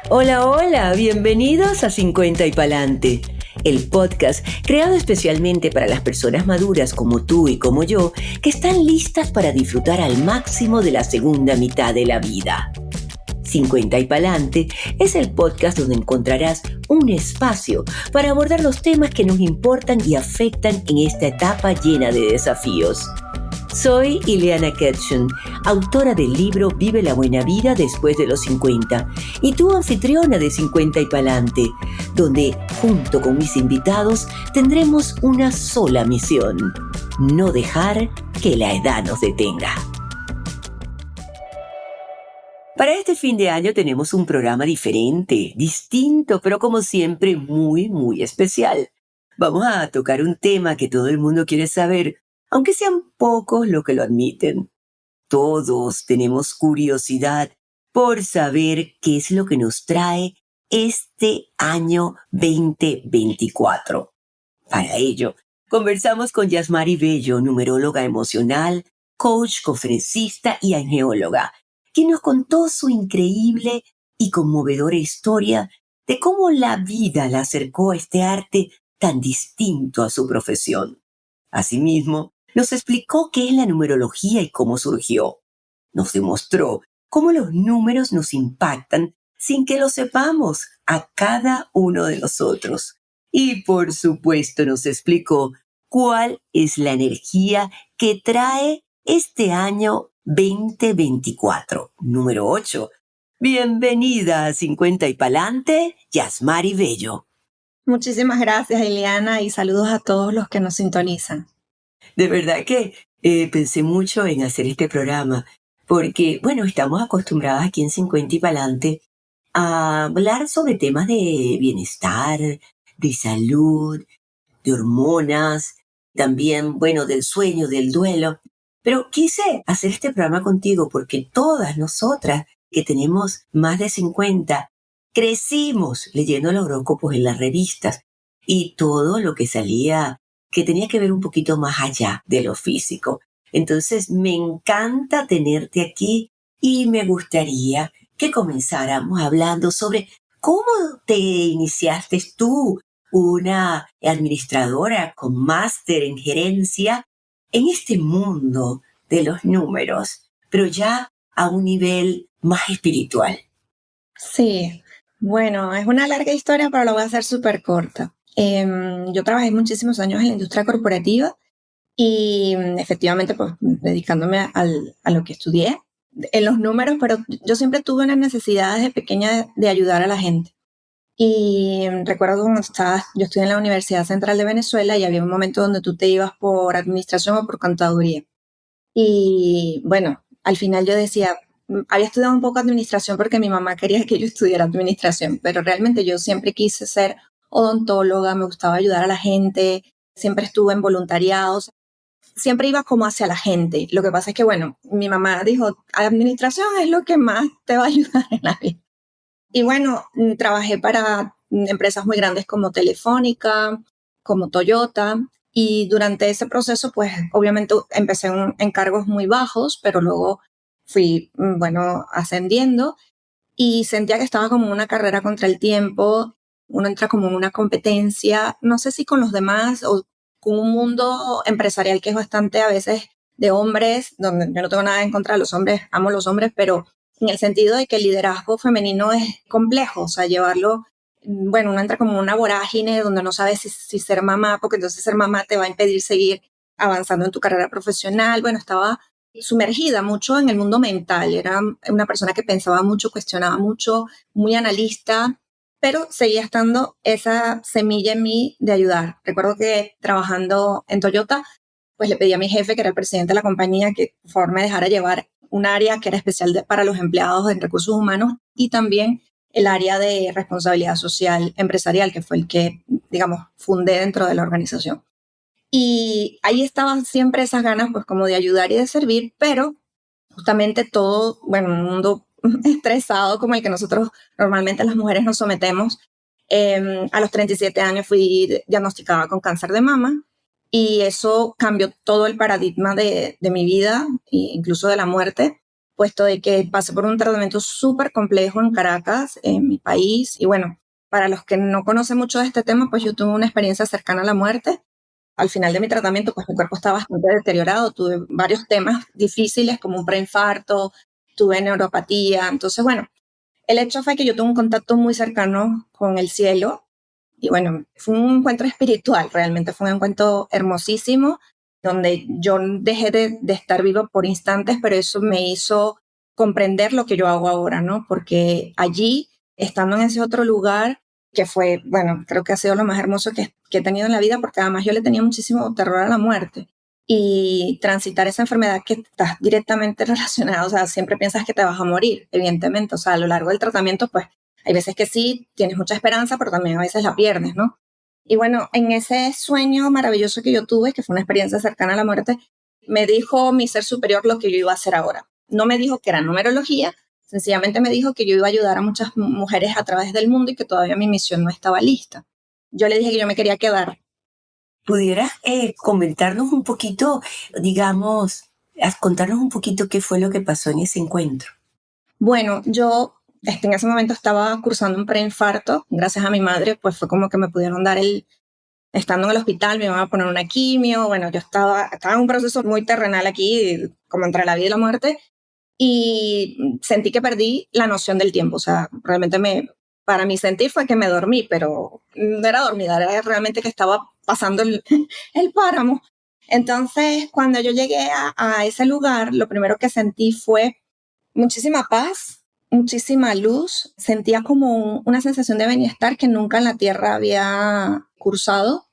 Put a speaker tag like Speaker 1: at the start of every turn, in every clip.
Speaker 1: Hola, hola, bienvenidos a 50 y Palante, el podcast creado especialmente para las personas maduras como tú y como yo, que están listas para disfrutar al máximo de la segunda mitad de la vida. 50 y Palante es el podcast donde encontrarás un espacio para abordar los temas que nos importan y afectan en esta etapa llena de desafíos. Soy Ileana Ketchum, autora del libro Vive la buena vida después de los 50 y tu anfitriona de 50 y Palante, donde junto con mis invitados tendremos una sola misión: no dejar que la edad nos detenga. Para este fin de año tenemos un programa diferente, distinto, pero como siempre muy especial. Vamos a tocar un tema que todo el mundo quiere saber, aunque sean pocos los que lo admiten. Todos tenemos curiosidad por saber qué es lo que nos trae este año 2024. Para ello, conversamos con Yasmari Bello, numeróloga emocional, coach, conferencista y angeóloga, quien nos contó su increíble y conmovedora historia de cómo la vida la acercó a este arte tan distinto a su profesión. Asimismo, nos explicó qué es la numerología y cómo surgió. Nos demostró cómo los números nos impactan sin que lo sepamos a cada uno de nosotros. Y por supuesto nos explicó cuál es la energía que trae este año 2024, número 8. Bienvenida a 50 y Palante, Yasmari Bello.
Speaker 2: Muchísimas gracias, Ileana, y saludos a todos los que nos sintonizan.
Speaker 1: De verdad que pensé mucho en hacer este programa, porque, bueno, estamos acostumbradas aquí en 50 y Palante a hablar sobre temas de bienestar, de salud, de hormonas, también, bueno, del sueño, del duelo. Pero quise hacer este programa contigo porque todas nosotras que tenemos más de 50 crecimos leyendo los horóscopos en las revistas y todo lo que salía que tenía que ver un poquito más allá de lo físico. Entonces me encanta tenerte aquí y me gustaría que comenzáramos hablando sobre cómo te iniciaste tú, una administradora con máster en gerencia, en este mundo de los números, pero ya a un nivel más espiritual.
Speaker 2: Sí, bueno, es una larga historia, pero la voy a hacer súper corta. Yo trabajé muchísimos años en la industria corporativa y efectivamente, pues, dedicándome a lo que estudié, en los números, pero yo siempre tuve una necesidad desde pequeña de ayudar a la gente. Y recuerdo cuando yo estudié en la Universidad Central de Venezuela y había un momento donde tú te ibas por administración o por contaduría. Y bueno, al final yo decía, había estudiado un poco administración porque mi mamá quería que yo estudiara administración, pero realmente yo siempre quise ser odontóloga, me gustaba ayudar a la gente, siempre estuve en voluntariados, siempre iba como hacia la gente. Lo que pasa es que, bueno, mi mamá dijo, administración es lo que más te va a ayudar en la vida. Y bueno, trabajé para empresas muy grandes como Telefónica, como Toyota, y durante ese proceso, pues obviamente empecé en cargos muy bajos, pero luego fui, bueno, ascendiendo y sentía que estaba como una carrera contra el tiempo. Uno entra como en una competencia, no sé si con los demás o con un mundo empresarial que es bastante a veces de hombres, donde yo no tengo nada en contra de los hombres, amo los hombres, pero en el sentido de que el liderazgo femenino es complejo, o sea, llevarlo, bueno, uno entra como en una vorágine donde no sabes si ser mamá, porque entonces ser mamá te va a impedir seguir avanzando en tu carrera profesional. Bueno, estaba sumergida mucho en el mundo mental, era una persona que pensaba mucho, cuestionaba mucho, muy analista, pero seguía estando esa semilla en mí de ayudar. Recuerdo que trabajando en Toyota, pues le pedí a mi jefe, que era el presidente de la compañía, que por favor me dejara llevar un área que era especial para los empleados en recursos humanos y también el área de responsabilidad social empresarial, que fue el que, digamos, fundé dentro de la organización. Y ahí estaban siempre esas ganas, pues, como de ayudar y de servir, pero justamente todo, bueno, un mundo estresado como el que nosotros normalmente las mujeres nos sometemos. A los 37 años fui diagnosticada con cáncer de mama y eso cambió todo el paradigma de mi vida, e incluso de la muerte, puesto de que pasé por un tratamiento súper complejo en Caracas, en mi país. Y bueno, para los que no conocen mucho de este tema, pues yo tuve una experiencia cercana a la muerte. Al final de mi tratamiento, pues mi cuerpo estaba bastante deteriorado. Tuve varios temas difíciles como un preinfarto, tuve neuropatía. Entonces, bueno, el hecho fue que yo tuve un contacto muy cercano con el cielo y bueno, fue un encuentro espiritual, realmente fue un encuentro hermosísimo, donde yo dejé de estar viva por instantes, pero eso me hizo comprender lo que yo hago ahora, ¿no? Porque allí, estando en ese otro lugar, que fue, bueno, creo que ha sido lo más hermoso que he tenido en la vida, porque además yo le tenía muchísimo terror a la muerte. Y transitar esa enfermedad que estás directamente relacionada, o sea, siempre piensas que te vas a morir, evidentemente, o sea, a lo largo del tratamiento, pues hay veces que sí, tienes mucha esperanza, pero también a veces la pierdes, ¿no? Y bueno, en ese sueño maravilloso que yo tuve, que fue una experiencia cercana a la muerte, me dijo mi ser superior lo que yo iba a hacer ahora. No me dijo que era numerología, sencillamente me dijo que yo iba a ayudar a muchas mujeres a través del mundo y que todavía mi misión no estaba lista. Yo le dije que yo me quería quedar.
Speaker 1: ¿Pudieras comentarnos un poquito, digamos, contarnos un poquito qué fue lo que pasó en ese encuentro?
Speaker 2: Bueno, yo en ese momento estaba cursando un preinfarto, gracias a mi madre, pues fue como que me pudieron dar estando en el hospital, me iban a poner una quimio, bueno, yo estaba en un proceso muy terrenal aquí, como entre la vida y la muerte, y sentí que perdí la noción del tiempo, o sea, realmente para mi sentir fue que me dormí, pero no era dormida, era realmente que estaba pasando el páramo. Entonces, cuando yo llegué a ese lugar, lo primero que sentí fue muchísima paz, muchísima luz, sentía como una sensación de bienestar que nunca en la tierra había cursado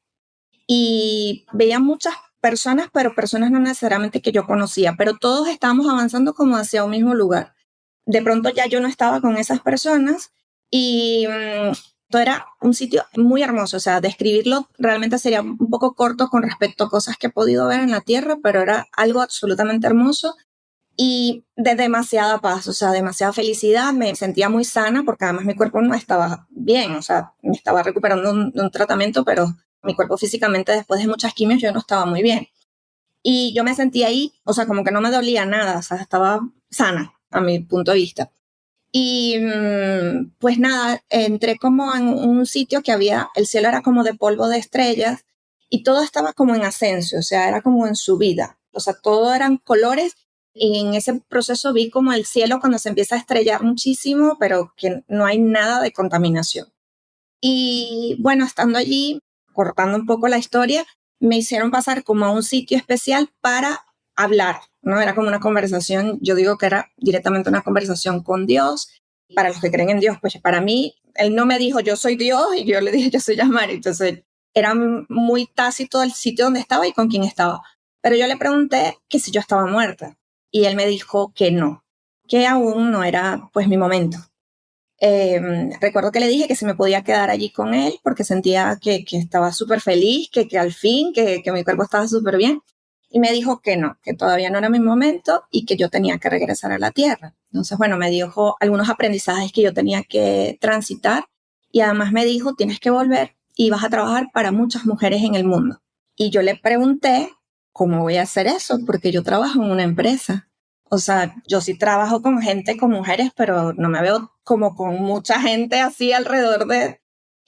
Speaker 2: y veía muchas personas, pero personas no necesariamente que yo conocía, pero todos estábamos avanzando como hacia un mismo lugar. De pronto ya yo no estaba con esas personas y todo era un sitio muy hermoso, o sea, describirlo realmente sería un poco corto con respecto a cosas que he podido ver en la tierra, pero era algo absolutamente hermoso y de demasiada paz, o sea, demasiada felicidad. Me sentía muy sana porque además mi cuerpo no estaba bien, o sea, me estaba recuperando de un tratamiento, pero mi cuerpo físicamente después de muchas quimios yo no estaba muy bien. Y yo me sentía ahí, o sea, como que no me dolía nada, o sea, estaba sana a mi punto de vista. Y pues nada, entré como en un sitio que había, el cielo era como de polvo de estrellas y todo estaba como en ascenso, o sea, era como en subida, o sea, todo eran colores y en ese proceso vi como el cielo cuando se empieza a estrellar muchísimo, pero que no hay nada de contaminación. Y bueno, estando allí, cortando un poco la historia, me hicieron pasar como a un sitio especial para hablar, ¿no? Era como una conversación, yo digo que era directamente una conversación con Dios. Para los que creen en Dios, pues para mí, él no me dijo yo soy Dios y yo le dije yo soy Yamari. Entonces era muy tácito el sitio donde estaba y con quién estaba. Pero yo le pregunté que si yo estaba muerta y él me dijo que no, que aún no era pues mi momento. Recuerdo que le dije que se me podía quedar allí con él porque sentía que estaba súper feliz, que al fin, que mi cuerpo estaba súper bien. Y me dijo que no, que todavía no era mi momento y que yo tenía que regresar a la tierra. Entonces, bueno, me dijo algunos aprendizajes que yo tenía que transitar y además me dijo, tienes que volver y vas a trabajar para muchas mujeres en el mundo. Y yo le pregunté, ¿cómo voy a hacer eso? Porque yo trabajo en una empresa. O sea, yo sí trabajo con gente, con mujeres, pero no me veo como con mucha gente así alrededor de...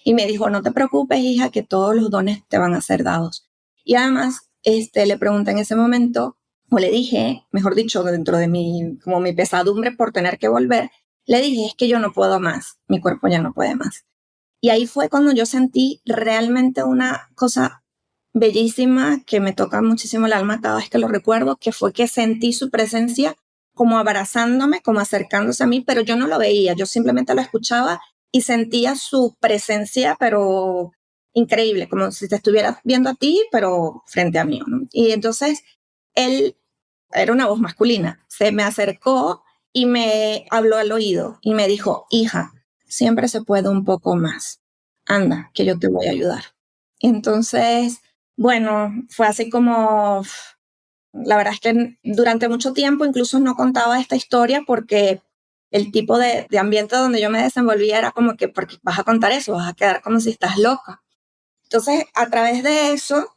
Speaker 2: Y me dijo, no te preocupes, hija, que todos los dones te van a ser dados. Y además, le pregunté en ese momento, o le dije, mejor dicho, dentro de como mi pesadumbre por tener que volver, le dije, es que yo no puedo más, mi cuerpo ya no puede más. Y ahí fue cuando yo sentí realmente una cosa bellísima que me toca muchísimo el alma cada vez que lo recuerdo, que fue que sentí su presencia como abrazándome, como acercándose a mí, pero yo no lo veía, yo simplemente lo escuchaba y sentía su presencia, pero increíble, como si te estuviera viendo a ti, pero frente a mí, ¿no? Y entonces él era una voz masculina, se me acercó y me habló al oído y me dijo, hija, siempre se puede un poco más. Anda, que yo te voy a ayudar. Entonces, bueno, fue así como, la verdad es que durante mucho tiempo incluso no contaba esta historia porque el tipo de ambiente donde yo me desenvolvía era como que, porque vas a contar eso, vas a quedar como si estás loca. Entonces, a través de eso,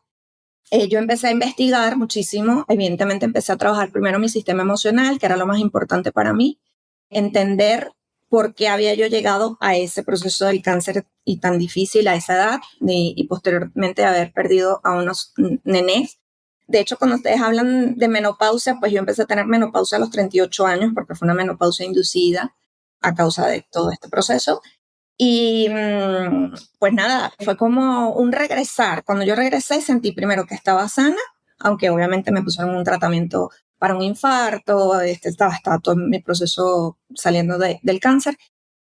Speaker 2: yo empecé a investigar muchísimo. Evidentemente empecé a trabajar primero mi sistema emocional, que era lo más importante para mí, entender por qué había yo llegado a ese proceso del cáncer y tan difícil a esa edad y posteriormente haber perdido a unos nenés. De hecho, cuando ustedes hablan de menopausia, pues yo empecé a tener menopausia a los 38 años porque fue una menopausia inducida a causa de todo este proceso. Y pues nada, fue como un regresar. Cuando yo regresé sentí primero que estaba sana, aunque obviamente me pusieron un tratamiento para un infarto, estaba todo mi proceso saliendo del cáncer.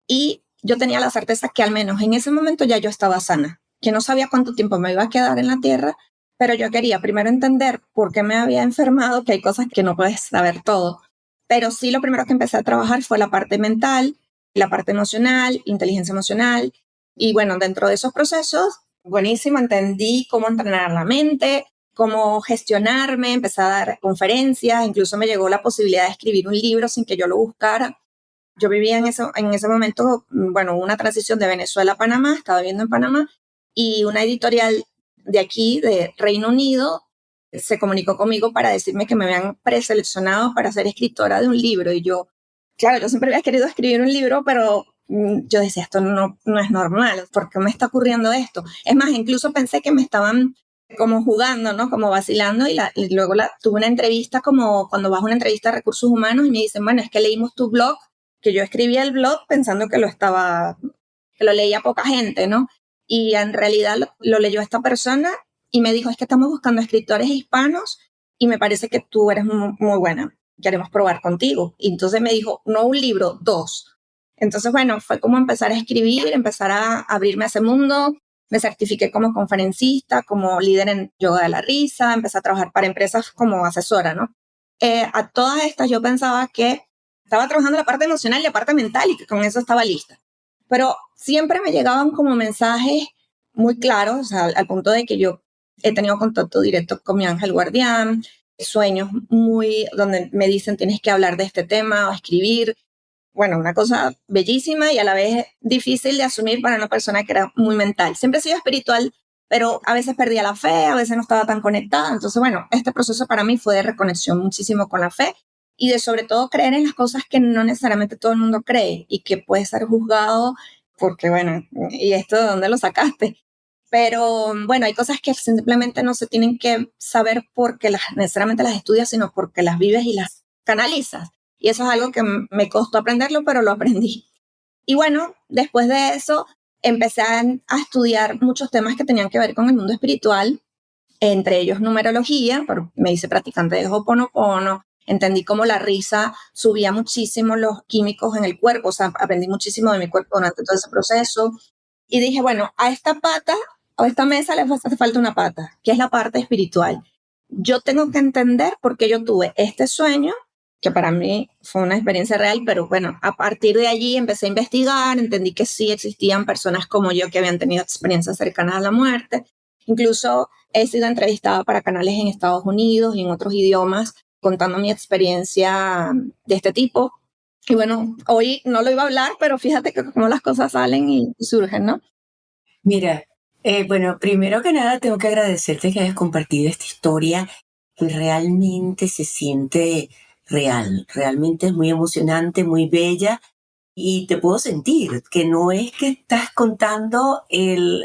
Speaker 2: Y yo tenía la certeza que al menos en ese momento ya yo estaba sana, que no sabía cuánto tiempo me iba a quedar en la tierra, pero yo quería primero entender por qué me había enfermado, que hay cosas que no puedes saber todo. Pero sí, lo primero que empecé a trabajar fue la parte mental, la parte emocional, inteligencia emocional. Y bueno, dentro de esos procesos, buenísimo, entendí cómo entrenar la mente, cómo gestionarme, empecé a dar conferencias, incluso me llegó la posibilidad de escribir un libro sin que yo lo buscara. Yo vivía en ese momento, bueno, una transición de Venezuela a Panamá, estaba viviendo en Panamá, y una editorial de aquí, de Reino Unido, se comunicó conmigo para decirme que me habían preseleccionado para ser escritora de un libro. Y yo, claro, yo siempre había querido escribir un libro, pero yo decía, esto no es normal, ¿por qué me está ocurriendo esto? Es más, incluso pensé que me estaban como jugando, ¿no? Como vacilando y luego tuve una entrevista como cuando vas a una entrevista de recursos humanos y me dicen, bueno, es que leímos tu blog, que yo escribía el blog pensando que que lo leía poca gente, ¿no? Y en realidad lo leyó esta persona y me dijo, es que estamos buscando escritores hispanos y me parece que tú eres muy buena, queremos probar contigo. Y entonces me dijo, no un libro, dos. Entonces, bueno, fue como empezar a escribir, empezar a abrirme a ese mundo. Me certifiqué como conferencista, como líder en yoga de la risa, empecé a trabajar para empresas como asesora, ¿no? A todas estas yo pensaba que estaba trabajando la parte emocional y la parte mental y que con eso estaba lista. Pero siempre me llegaban como mensajes muy claros, o sea, al punto de que yo he tenido contacto directo con mi ángel guardián, sueños muy donde me dicen tienes que hablar de este tema o escribir. Bueno, una cosa bellísima y a la vez difícil de asumir para una persona que era muy mental. Siempre he sido espiritual, pero a veces perdía la fe, a veces no estaba tan conectada. Entonces, bueno, este proceso para mí fue de reconexión muchísimo con la fe y de sobre todo creer en las cosas que no necesariamente todo el mundo cree y que puede ser juzgado porque, bueno, ¿y esto de dónde lo sacaste? Pero bueno, hay cosas que simplemente no se tienen que saber porque necesariamente las estudias, sino porque las vives y las canalizas. Y eso es algo que me costó aprenderlo, pero lo aprendí. Y bueno, después de eso empecé a estudiar muchos temas que tenían que ver con el mundo espiritual, entre ellos numerología, me hice practicante de Ho'oponopono, entendí cómo la risa subía muchísimo los químicos en el cuerpo, o sea, aprendí muchísimo de mi cuerpo durante todo ese proceso. Y dije, bueno, a esta pata o a esta mesa le hace falta una pata, que es la parte espiritual. Yo tengo que entender por qué yo tuve este sueño, que para mí fue una experiencia real, pero bueno, a partir de allí empecé a investigar, entendí que sí existían personas como yo que habían tenido experiencias cercanas a la muerte. Incluso he sido entrevistada para canales en Estados Unidos y en otros idiomas contando mi experiencia de este tipo. Y bueno, hoy no lo iba a hablar, pero fíjate que cómo las cosas salen y surgen, ¿no?
Speaker 1: Mira, bueno, primero que nada tengo que agradecerte que hayas compartido esta historia que realmente se siente real, realmente es muy emocionante, muy bella y te puedo sentir que no es que estás contando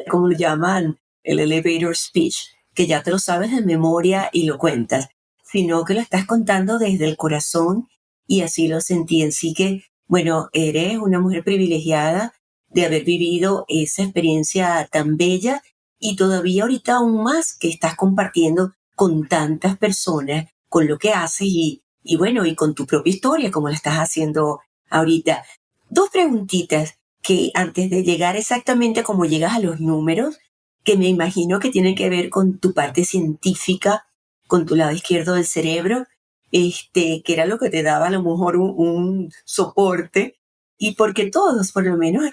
Speaker 1: como lo llaman, el elevator speech, que ya te lo sabes de memoria y lo cuentas, sino que lo estás contando desde el corazón y así lo sentí. Así que, bueno, eres una mujer privilegiada de haber vivido esa experiencia tan bella y todavía ahorita aún más que estás compartiendo con tantas personas, con lo que haces y bueno, y con tu propia historia, como la estás haciendo ahorita. Dos preguntitas que antes de llegar exactamente a cómo llegas a los números, que me imagino que tienen que ver con tu parte científica, con tu lado izquierdo del cerebro, que era lo que te daba a lo mejor un soporte, y porque todos, por lo menos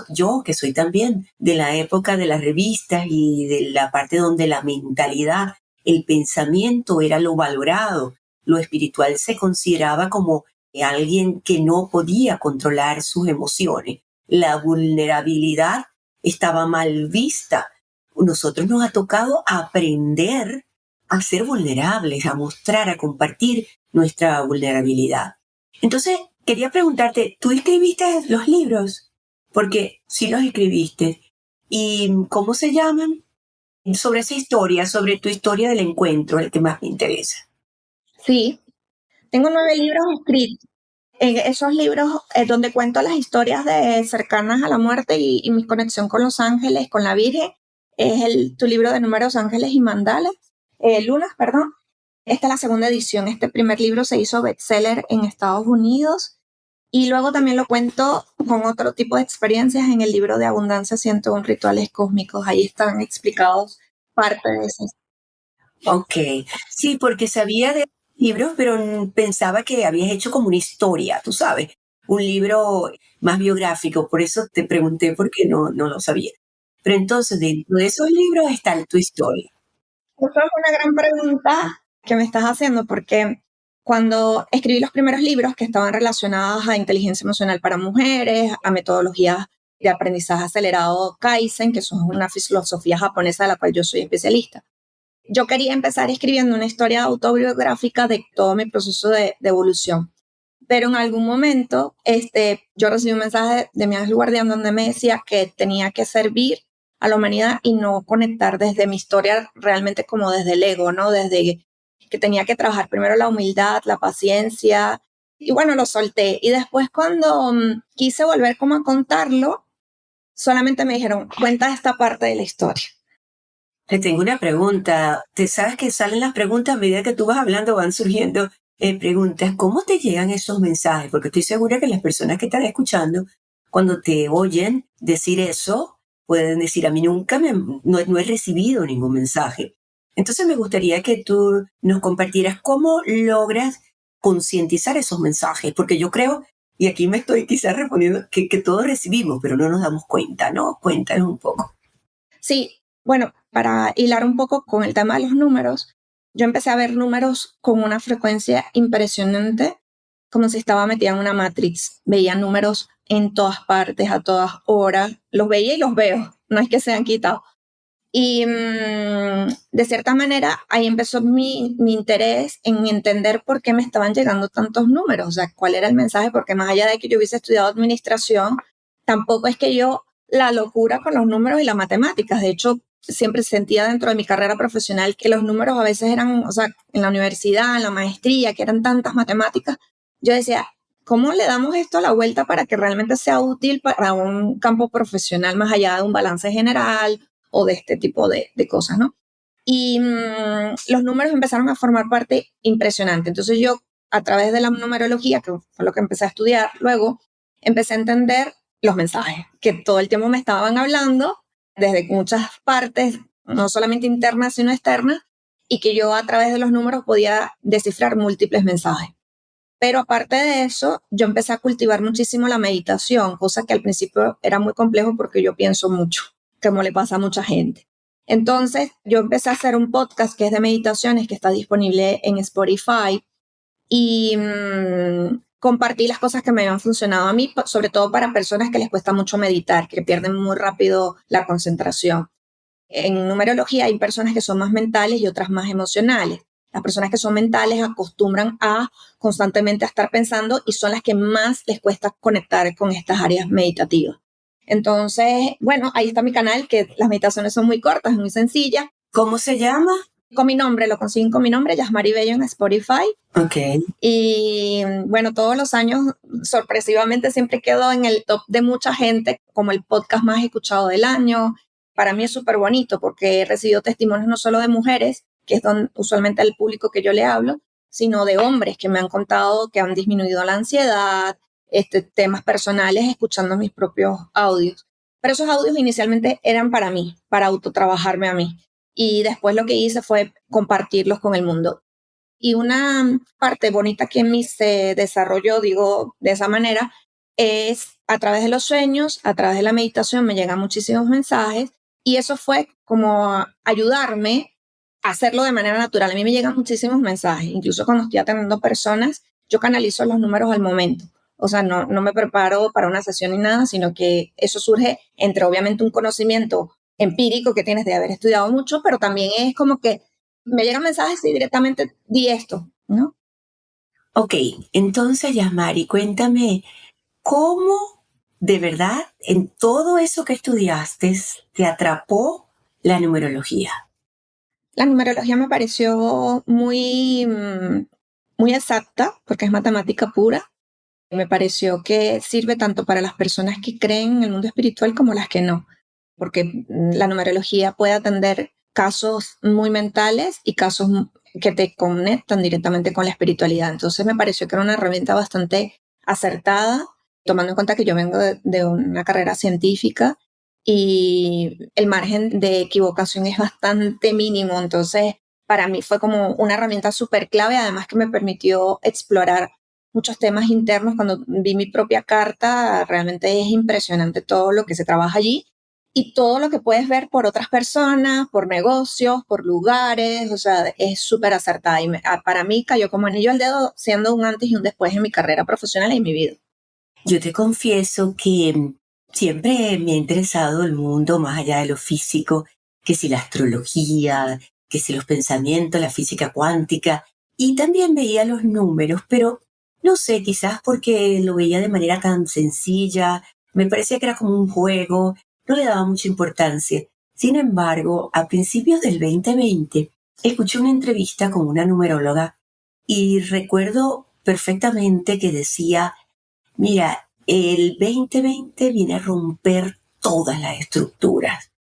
Speaker 1: yo que soy también de la época de las revistas y de la parte donde la mentalidad, el pensamiento era lo valorado, lo espiritual se consideraba como alguien que no podía controlar sus emociones. La vulnerabilidad estaba mal vista. Nosotros nos ha tocado aprender a ser vulnerables, a mostrar, a compartir nuestra vulnerabilidad. Entonces, quería preguntarte, ¿tú escribiste los libros? Porque sí los escribiste. ¿Y cómo se llaman? Sobre esa historia, sobre tu historia del encuentro, el que más me interesa.
Speaker 2: Sí, tengo 9 libros escritos. En esos libros donde cuento las historias de cercanas a la muerte y mi conexión con los ángeles, con la Virgen, es tu libro de números, ángeles y mandalas, lunas, perdón. Esta es la segunda edición. Este primer libro se hizo bestseller en Estados Unidos y luego también lo cuento con otro tipo de experiencias en el libro de Abundancia 101 Rituales Cósmicos. Ahí están explicados parte de esas.
Speaker 1: Ok, sí, porque sabía de libros, pero pensaba que habías hecho como una historia, tú sabes, un libro más biográfico, por eso te pregunté porque no lo sabía. Pero entonces, dentro de esos libros está tu historia.
Speaker 2: Esa es una gran pregunta que me estás haciendo porque cuando escribí los primeros libros que estaban relacionados a inteligencia emocional para mujeres, a metodologías de aprendizaje acelerado Kaizen, que son una filosofía japonesa de la cual yo soy especialista, yo quería empezar escribiendo una historia autobiográfica de todo mi proceso de evolución. Pero en algún momento yo recibí un mensaje de mi ángel guardián donde me decía que tenía que servir a la humanidad y no conectar desde mi historia realmente como desde el ego, ¿no? Desde que tenía que trabajar primero la humildad, la paciencia, y bueno, lo solté. Y después cuando quise volver como a contarlo, solamente me dijeron, cuenta esta parte de la historia.
Speaker 1: Te tengo una pregunta. Te sabes que salen las preguntas a medida que tú vas hablando, van surgiendo preguntas. ¿Cómo te llegan esos mensajes? Porque estoy segura que las personas que están escuchando, cuando te oyen decir eso, pueden decir, a mí nunca no he recibido ningún mensaje. Entonces me gustaría que tú nos compartieras cómo logras concientizar esos mensajes, porque yo creo, y aquí me estoy quizás respondiendo, que todos recibimos, pero no nos damos cuenta, ¿no? Cuéntanos un poco.
Speaker 2: Sí, bueno, para hilar un poco con el tema de los números, yo empecé a ver números con una frecuencia impresionante, como si estaba metida en una matrix. Veía números en todas partes, a todas horas. Los veía y los veo, no es que se han quitado. Y de cierta manera ahí empezó mi interés en entender por qué me estaban llegando tantos números, o sea, cuál era el mensaje, porque más allá de que yo hubiese estudiado administración, tampoco es que yo la locura con los números y las matemáticas. De hecho, siempre sentía dentro de mi carrera profesional que los números a veces eran, o sea, en la universidad, en la maestría, que eran tantas matemáticas, yo decía, ¿cómo le damos esto a la vuelta para que realmente sea útil para un campo profesional más allá de un balance general o de este tipo de cosas, ¿no? Y los números empezaron a formar parte impresionante. Entonces yo, a través de la numerología, que fue lo que empecé a estudiar luego, empecé a entender los mensajes que todo el tiempo me estaban hablando desde muchas partes, no solamente internas, sino externas, y que yo a través de los números podía descifrar múltiples mensajes. Pero aparte de eso, yo empecé a cultivar muchísimo la meditación, cosa que al principio era muy complejo porque yo pienso mucho, como le pasa a mucha gente. Entonces, yo empecé a hacer un podcast que es de meditaciones, que está disponible en Spotify, y compartí las cosas que me habían funcionado a mí, sobre todo para personas que les cuesta mucho meditar, que pierden muy rápido la concentración. En numerología hay personas que son más mentales y otras más emocionales. Las personas que son mentales acostumbran a constantemente a estar pensando y son las que más les cuesta conectar con estas áreas meditativas. Entonces, bueno, ahí está mi canal, que las meditaciones son muy cortas, muy sencillas.
Speaker 1: ¿Cómo se llama?
Speaker 2: Con mi nombre, lo consiguen con mi nombre, Yasmari Bello en Spotify.
Speaker 1: Ok.
Speaker 2: Y bueno, todos los años, sorpresivamente, siempre quedo en el top de mucha gente como el podcast más escuchado del año. Para mí es súper bonito porque he recibido testimonios no solo de mujeres, que es usualmente el público que yo le hablo, sino de hombres que me han contado que han disminuido la ansiedad, temas personales, escuchando mis propios audios. Pero esos audios inicialmente eran para mí, para autotrabajarme a mí. Y después lo que hice fue compartirlos con el mundo. Y una parte bonita que en mí se desarrolló, digo, de esa manera, es a través de los sueños, a través de la meditación, me llegan muchísimos mensajes y eso fue como ayudarme a hacerlo de manera natural. A mí me llegan muchísimos mensajes, incluso cuando estoy atendiendo personas, yo canalizo los números al momento. O sea, no me preparo para una sesión ni nada, sino que eso surge entre obviamente un conocimiento empírico que tienes de haber estudiado mucho, pero también es como que Me llegan mensajes y directamente di esto, ¿no?
Speaker 1: Ok, entonces, Yasmari, cuéntame, ¿cómo de verdad en todo eso que estudiaste te atrapó la numerología?
Speaker 2: La numerología me pareció muy exacta, porque es matemática pura. Me pareció que sirve tanto para las personas que creen en el mundo espiritual como las que no, porque la numerología puede atender casos muy mentales y casos que te conectan directamente con la espiritualidad. Entonces me pareció que era una herramienta bastante acertada, tomando en cuenta que yo vengo de una carrera científica y el margen de equivocación es bastante mínimo. Entonces, para mí fue como una herramienta súper clave, además que me permitió explorar muchos temas internos. Cuando vi mi propia carta, realmente es impresionante todo lo que se trabaja allí y todo lo que puedes ver por otras personas, por negocios, por lugares, o sea, es súper acertada y para mí cayó como anillo al dedo, siendo un antes y un después en mi carrera profesional y en mi vida.
Speaker 1: Yo te confieso que siempre me ha interesado el mundo más allá de lo físico, que si la astrología, que si los pensamientos, la física cuántica, y también veía los números, pero no sé, quizás porque lo veía de manera tan sencilla, me parecía que era como un juego, no le daba mucha importancia. Sin embargo, a principios del 2020, escuché una entrevista con una numeróloga y recuerdo perfectamente que decía: mira, el 2020 viene a romper todas las estructuras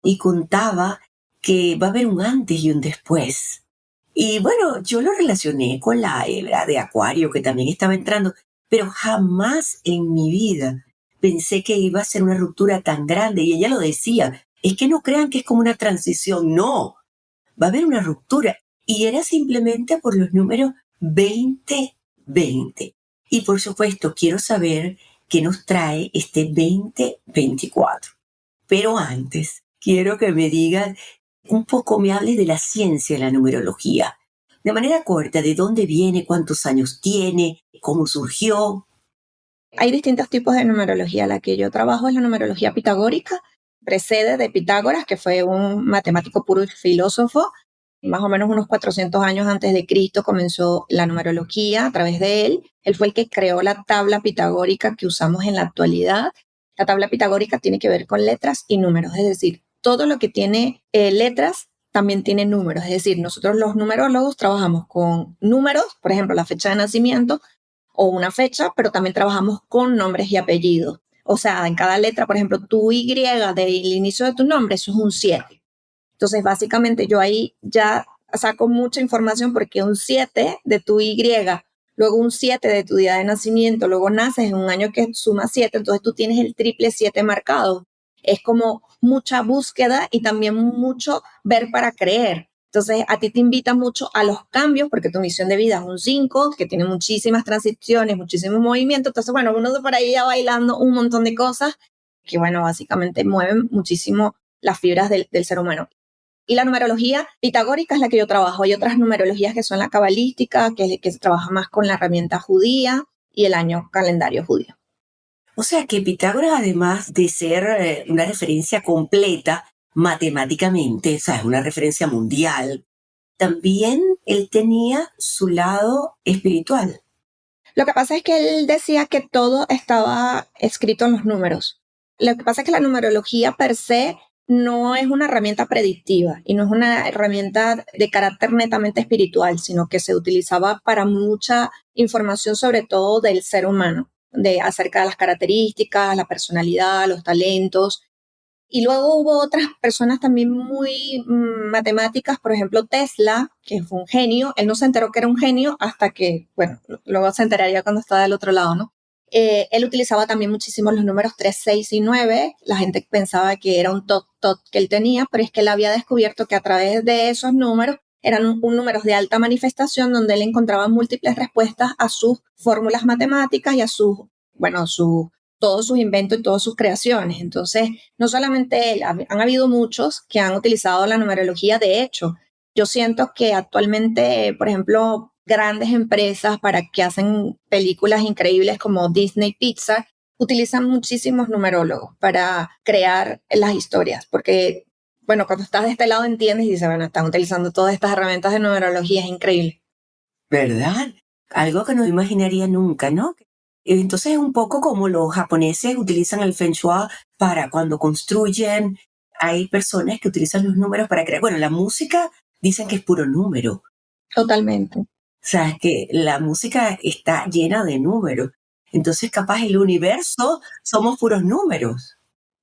Speaker 1: y contaba que va a haber un antes y un después. Y bueno, yo lo relacioné con la era de Acuario que también estaba entrando, pero jamás en mi vida pensé que iba a ser una ruptura tan grande. Y ella lo decía, es que no crean que es como una transición, no, va a haber una ruptura. Y era simplemente por los números 2020. Y por supuesto, quiero saber qué nos trae este 2024. Pero antes, quiero que me digas un poco, me hables de la ciencia de la numerología. De manera corta, ¿de dónde viene? ¿Cuántos años tiene? ¿Cómo surgió?
Speaker 2: Hay distintos tipos de numerología. La que yo trabajo es la numerología pitagórica, precede de Pitágoras, que fue un matemático puro y filósofo. Más o menos unos 400 años antes de Cristo comenzó la numerología a través de él. Él fue el que creó la tabla pitagórica que usamos en la actualidad. La tabla pitagórica tiene que ver con letras y números, es decir, todo lo que tiene letras también tiene números. Es decir, nosotros los numerólogos trabajamos con números, por ejemplo, la fecha de nacimiento o una fecha, pero también trabajamos con nombres y apellidos. O sea, en cada letra, por ejemplo, tu Y del inicio de tu nombre, eso es un 7. Entonces, básicamente yo ahí ya saco mucha información porque un 7 de tu Y, luego un 7 de tu día de nacimiento, luego naces en un año que suma 7, entonces tú tienes el triple 7 marcado. Es como mucha búsqueda y también mucho ver para creer. Entonces, a ti te invita mucho a los cambios porque tu misión de vida es un 5 que tiene muchísimas transiciones, muchísimos movimientos. Entonces, bueno, uno de por ahí ya bailando un montón de cosas que, bueno, básicamente mueven muchísimo las fibras del ser humano. Y la numerología pitagórica es la que yo trabajo. Hay otras numerologías que son la cabalística, que se trabaja más con la herramienta judía y el año calendario judío.
Speaker 1: O sea que Pitágoras, además de ser una referencia completa matemáticamente, o sea, es una referencia mundial, también él tenía su lado espiritual.
Speaker 2: Lo que pasa es que él decía que todo estaba escrito en los números. Lo que pasa es que la numerología per se no es una herramienta predictiva y no es una herramienta de carácter netamente espiritual, sino que se utilizaba para mucha información, sobre todo del ser humano, acerca de las características, la personalidad, los talentos. Y luego hubo otras personas también muy matemáticas, por ejemplo Tesla, que fue un genio. Él no se enteró que era un genio hasta que, bueno, luego se enteraría cuando estaba del otro lado, ¿no? Él utilizaba también muchísimo los números 3, 6 y 9. La gente pensaba que era un tot que él tenía, pero es que él había descubierto que a través de esos números eran números de alta manifestación donde él encontraba múltiples respuestas a sus fórmulas matemáticas y a todos sus inventos y todas sus creaciones. Entonces, no solamente él, han habido muchos que han utilizado la numerología. De hecho, yo siento que actualmente, por ejemplo, grandes empresas para que hacen películas increíbles como Disney Pixar utilizan muchísimos numerólogos para crear las historias, porque bueno, cuando estás de este lado entiendes y dices, bueno, están utilizando todas estas herramientas de numerología, es increíble.
Speaker 1: ¿Verdad? Algo que no imaginaría nunca, ¿no? Entonces es un poco como los japoneses utilizan el Feng Shui para cuando construyen. Hay personas que utilizan los números para crear. Bueno, la música dicen que es puro número. O
Speaker 2: Totalmente.
Speaker 1: sea, que la música está llena de números. Entonces, capaz el universo somos puros números.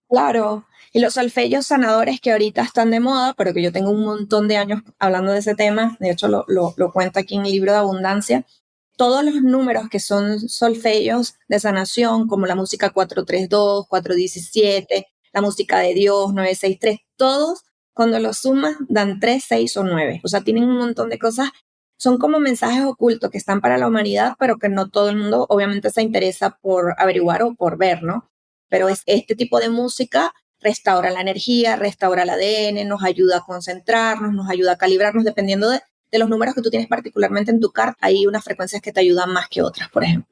Speaker 2: Claro, y los solfegios sanadores que ahorita están de moda, pero que yo tengo un montón de años hablando de ese tema, de hecho lo cuento aquí en el libro de Abundancia, todos los números que son solfegios de sanación, como la música 432, 417, la música de Dios 963, todos cuando los sumas dan 3, 6 o 9. O sea, tienen un montón de cosas, son como mensajes ocultos que están para la humanidad, pero que no todo el mundo obviamente se interesa por averiguar o por ver, ¿no? Pero es este tipo de música restaura la energía, restaura el ADN, nos ayuda a concentrarnos, nos ayuda a calibrarnos dependiendo de los números que tú tienes particularmente en tu carta. Hay unas frecuencias que te ayudan más que otras, por ejemplo.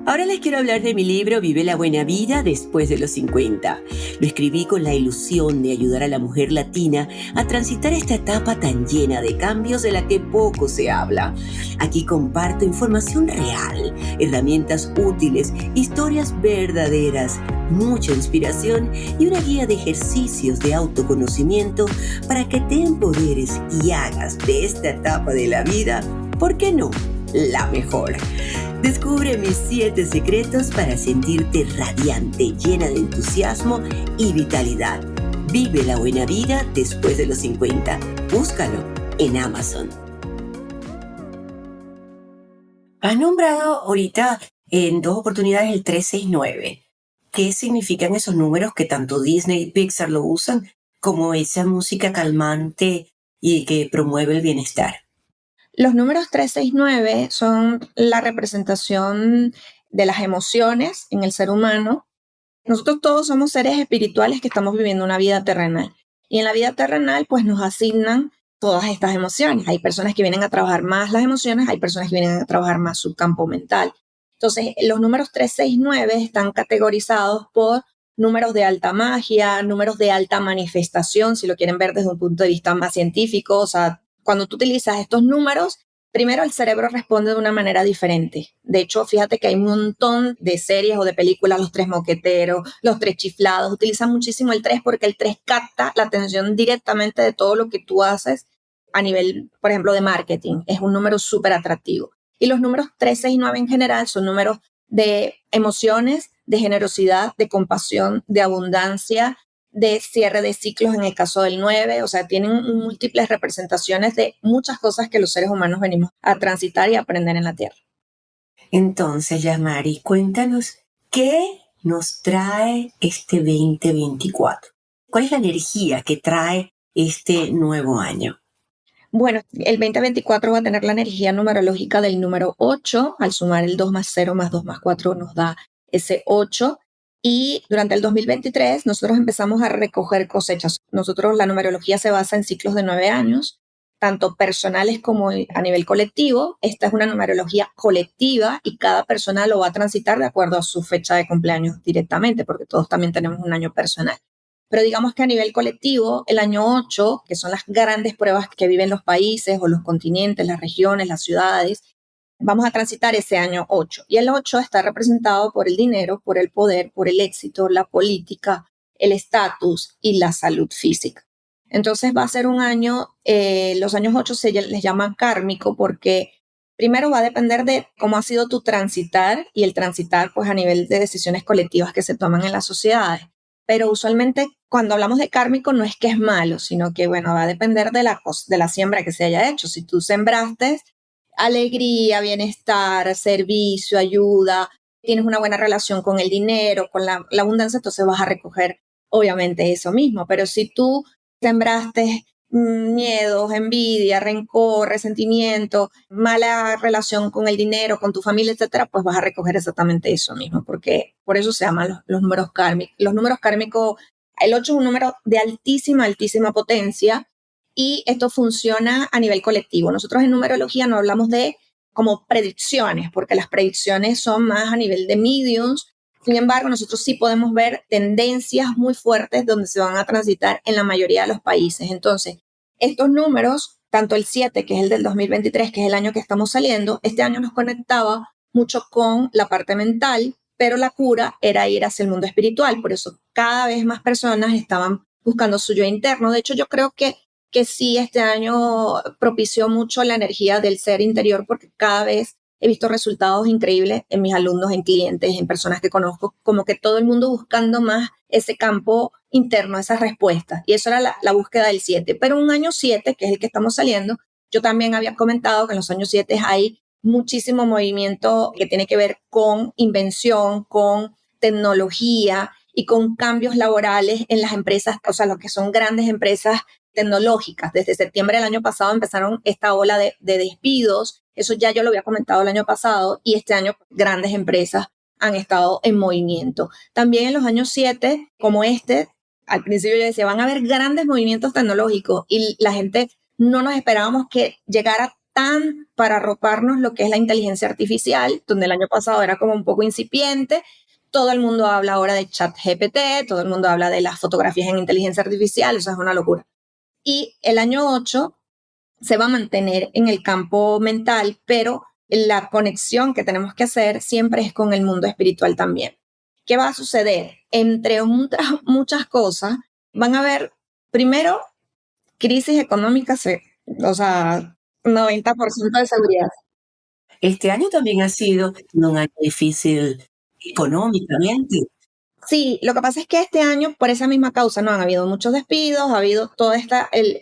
Speaker 1: Ahora les quiero hablar de mi libro Vive la buena vida después de los 50. Lo escribí con la ilusión de ayudar a la mujer latina a transitar esta etapa tan llena de cambios de la que poco se habla. Aquí comparto información real, herramientas útiles, historias verdaderas, mucha inspiración y una guía de ejercicios de autoconocimiento para que te empoderes y hagas de esta etapa de la vida, ¿por qué no?, la mejor. Descubre mis 7 secretos para sentirte radiante, llena de entusiasmo y vitalidad. Vive la buena vida después de los 50. Búscalo en Amazon. Has nombrado ahorita en 2 oportunidades el 369. ¿Qué significan esos números que tanto Disney y Pixar lo usan como esa música calmante y que promueve el bienestar?
Speaker 2: Los números 369 son la representación de las emociones en el ser humano. Nosotros todos somos seres espirituales que estamos viviendo una vida terrenal. Y en la vida terrenal, pues nos asignan todas estas emociones. Hay personas que vienen a trabajar más las emociones, hay personas que vienen a trabajar más su campo mental. Entonces, los números 369 están categorizados por números de alta magia, números de alta manifestación, si lo quieren ver desde un punto de vista más científico. O sea, cuando tú utilizas estos números, primero el cerebro responde de una manera diferente. De hecho, fíjate que hay un montón de series o de películas, Los Tres Moqueteros, Los Tres Chiflados, utilizan muchísimo el 3 porque el 3 capta la atención directamente de todo lo que tú haces a nivel, por ejemplo, de marketing. Es un número súper atractivo. Y los números 3, 6 y 9 en general son números de emociones, de generosidad, de compasión, de abundancia, de cierre de ciclos en el caso del 9, o sea, tienen múltiples representaciones de muchas cosas que los seres humanos venimos a transitar y a aprender en la Tierra.
Speaker 1: Entonces, Yasmari, cuéntanos, ¿qué nos trae este 2024? ¿Cuál es la energía que trae este nuevo año?
Speaker 2: Bueno, el 2024 va a tener la energía numerológica del número 8, al sumar el 2 más 0 más 2 más 4 nos da ese 8. Y durante el 2023 nosotros empezamos a recoger cosechas. Nosotros, la numerología se basa en ciclos de 9 años, tanto personales como a nivel colectivo. Esta es una numerología colectiva y cada persona lo va a transitar de acuerdo a su fecha de cumpleaños directamente, porque todos también tenemos un año personal. Pero digamos que a nivel colectivo, el año 8, que son las grandes pruebas que viven los países o los continentes, las regiones, las ciudades, vamos a transitar ese año 8. Y el 8 está representado por el dinero, por el poder, por el éxito, la política, el estatus y la salud física. Entonces va a ser un año, los años 8 se les llaman kármico porque primero va a depender de cómo ha sido tu transitar y el transitar pues a nivel de decisiones colectivas que se toman en las sociedades. Pero usualmente cuando hablamos de kármico no es que es malo, sino que bueno, va a depender de la siembra que se haya hecho. Si tú sembraste alegría, bienestar, servicio, ayuda, tienes una buena relación con el dinero, con la abundancia, entonces vas a recoger obviamente eso mismo. Pero si tú sembraste miedos, envidia, rencor, resentimiento, mala relación con el dinero, con tu familia, etcétera, pues vas a recoger exactamente eso mismo, porque por eso se llaman los números kármicos. Los números kármicos, el 8 es un número de altísima, altísima potencia y esto funciona a nivel colectivo. Nosotros en numerología no hablamos de como predicciones, porque las predicciones son más a nivel de mediums Sin embargo, nosotros sí podemos ver tendencias muy fuertes donde se van a transitar en la mayoría de los países. Entonces, estos números, tanto el 7, que es el del 2023, que es el año que estamos saliendo, este año nos conectaba mucho con la parte mental, pero la cura era ir hacia el mundo espiritual. Por eso cada vez más personas estaban buscando su yo interno. De hecho, yo creo que sí, este año propició mucho la energía del ser interior, porque cada vez he visto resultados increíbles en mis alumnos, en clientes, en personas que conozco, como que todo el mundo buscando más ese campo interno, esas respuestas. Y eso era la búsqueda del 7. Pero un año 7, que es el que estamos saliendo, yo también había comentado que en los años 7 hay muchísimo movimiento que tiene que ver con invención, con tecnología y con cambios laborales en las empresas, o sea, lo que son grandes empresas tecnológicas. Desde septiembre del año pasado empezaron esta ola de despidos. Eso ya yo lo había comentado el año pasado y este año grandes empresas han estado en movimiento. También en los años 7, como este, al principio yo decía, van a haber grandes movimientos tecnológicos y la gente no nos esperábamos que llegara tan para arroparnos lo que es la inteligencia artificial, donde el año pasado era como un poco incipiente. Todo el mundo habla ahora de ChatGPT, todo el mundo habla de las fotografías en inteligencia artificial, eso es una locura. Y el año 8 se va a mantener en el campo mental, pero la conexión que tenemos que hacer siempre es con el mundo espiritual también. ¿Qué va a suceder? Entre muchas cosas, van a haber, primero, crisis económica, o sea, 90% de seguridad.
Speaker 1: Este año también ha sido un año difícil económicamente.
Speaker 2: Sí, lo que pasa es que este año, por esa misma causa, no han habido muchos despidos, ha habido toda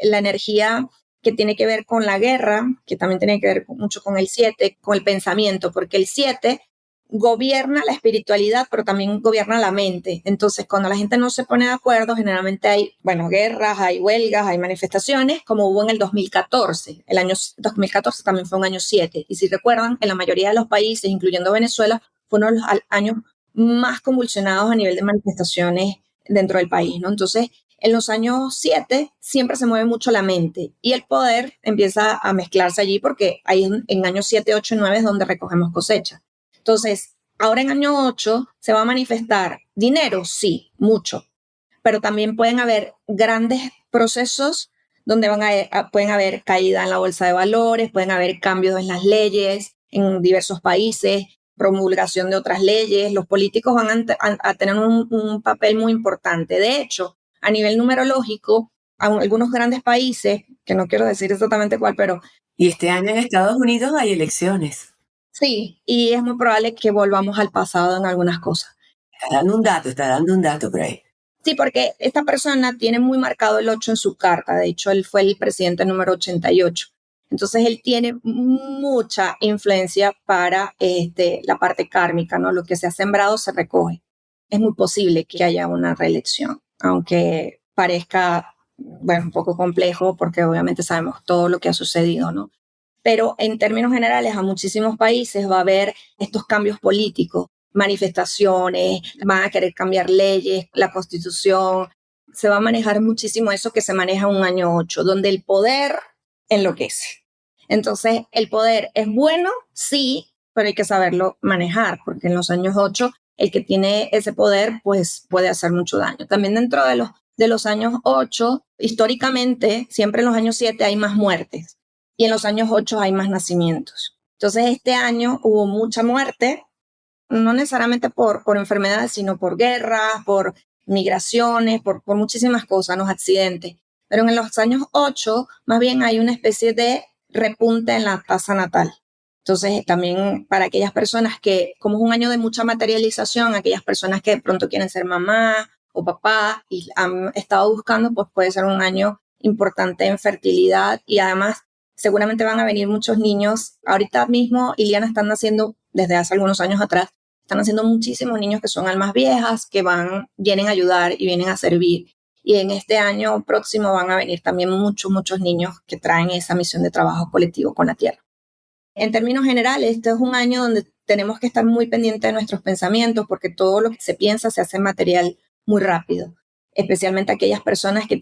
Speaker 2: la energía que tiene que ver con la guerra, que también tiene que ver mucho con el 7, con el pensamiento, porque el 7 gobierna la espiritualidad, pero también gobierna la mente. Entonces, cuando la gente no se pone de acuerdo, generalmente hay, bueno, guerras, hay huelgas, hay manifestaciones, como hubo en el 2014. El año 2014 también fue un año 7. Y si recuerdan, en la mayoría de los países, incluyendo Venezuela, fue uno de los años más convulsionados a nivel de manifestaciones dentro del país, ¿no? Entonces, en los años 7 siempre se mueve mucho la mente y el poder empieza a mezclarse allí porque ahí en años 7, 8 y 9 es donde recogemos cosecha. Entonces, ahora en año 8 se va a manifestar dinero, sí, mucho, pero también pueden haber grandes procesos donde pueden haber caída en la bolsa de valores, pueden haber cambios en las leyes en diversos países, promulgación de otras leyes. Los políticos van a tener un papel muy importante. De hecho, a nivel numerológico, algunos grandes países, que no quiero decir exactamente cuál, pero
Speaker 1: Y este año en Estados Unidos hay elecciones.
Speaker 2: sí, y es muy probable que volvamos al pasado en algunas cosas.
Speaker 1: Está dando un dato por ahí.
Speaker 2: Sí, porque esta persona tiene muy marcado el 8 en su carta. De hecho, él fue el presidente número 88. Entonces, él tiene mucha influencia para la parte kármica, ¿no? Lo que se ha sembrado se recoge. Es muy posible que haya una reelección, aunque parezca, bueno, un poco complejo porque obviamente sabemos todo lo que ha sucedido, ¿no? Pero en términos generales a muchísimos países va a haber estos cambios políticos, manifestaciones, van a querer cambiar leyes, la constitución, se va a manejar muchísimo eso que se maneja un año 8, donde el poder enloquece. Entonces, el poder es bueno, sí, pero hay que saberlo manejar, porque en los años 8 el que tiene ese poder pues puede hacer mucho daño. También dentro de los años 8, históricamente, siempre en los años 7 hay más muertes y en los años 8 hay más nacimientos. Entonces, este año hubo mucha muerte, no necesariamente por enfermedades, sino por guerras, por migraciones, por muchísimas cosas, los accidentes. Pero en los años 8, más bien hay una especie de repunte en la tasa natal. Entonces, también para aquellas personas que, como es un año de mucha materialización, aquellas personas que de pronto quieren ser mamá o papá y han estado buscando, pues puede ser un año importante en fertilidad y además seguramente van a venir muchos niños. Ahorita mismo, Iliana, están naciendo desde hace algunos años atrás, están haciendo muchísimos niños que son almas viejas, que vienen a ayudar y vienen a servir. Y en este año próximo van a venir también muchos niños que traen esa misión de trabajo colectivo con la Tierra. En términos generales, este es un año donde tenemos que estar muy pendientes de nuestros pensamientos porque todo lo que se piensa se hace material muy rápido. Especialmente aquellas personas que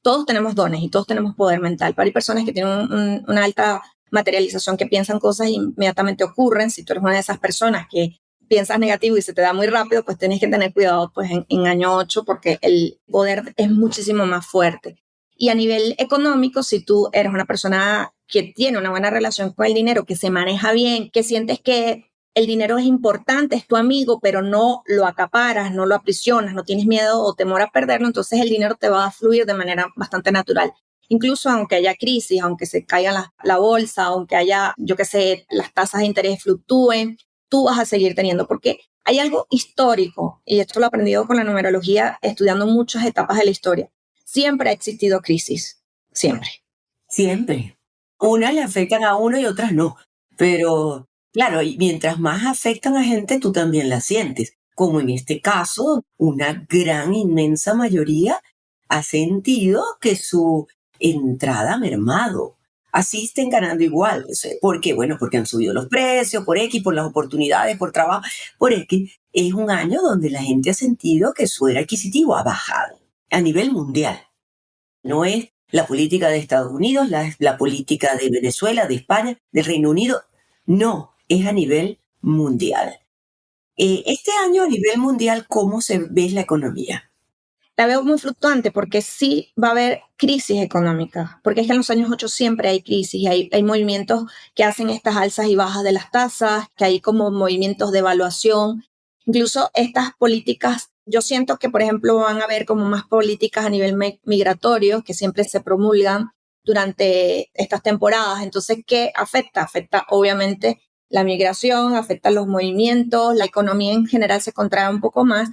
Speaker 2: todos tenemos dones y todos tenemos poder mental, pero hay personas que tienen una alta materialización, que piensan cosas e inmediatamente ocurren. Si tú eres una de esas personas que piensas negativo y se te da muy rápido, pues tienes que tener cuidado pues en año 8 porque el poder es muchísimo más fuerte. Y a nivel económico, si tú eres una persona que tiene una buena relación con el dinero, que se maneja bien, que sientes que el dinero es importante, es tu amigo, pero no lo acaparas, no lo aprisionas, no tienes miedo o temor a perderlo, entonces el dinero te va a fluir de manera bastante natural. Incluso aunque haya crisis, aunque se caiga la bolsa, aunque haya, yo qué sé, las tasas de interés fluctúen, tú vas a seguir teniendo, porque hay algo histórico, y esto lo he aprendido con la numerología, estudiando muchas etapas de la historia. Siempre ha existido crisis, siempre.
Speaker 1: Siempre. Unas le afectan a uno y otras no. Pero, claro, y mientras más afectan a gente, tú también la sientes. Como en este caso, una gran, inmensa mayoría ha sentido que su entrada ha mermado. Así estén ganando igual. O sea, ¿por qué? Bueno, porque han subido los precios, por X, por las oportunidades, por trabajo, por X. Es un año donde la gente ha sentido que su poder adquisitivo ha bajado a nivel mundial. No es la política de Estados Unidos, la política de Venezuela, de España, del Reino Unido. No, es a nivel mundial. Este año a nivel mundial, ¿cómo se ve la economía?
Speaker 2: La veo muy fluctuante porque sí va a haber crisis económica, porque es que en los años 8 siempre hay crisis y hay movimientos que hacen estas alzas y bajas de las tasas, que hay como movimientos de evaluación. Incluso estas políticas, yo siento que, por ejemplo, van a haber como más políticas a nivel migratorio que siempre se promulgan durante estas temporadas. Entonces, ¿qué afecta? Afecta obviamente la migración, afecta los movimientos, la economía en general se contrae un poco más,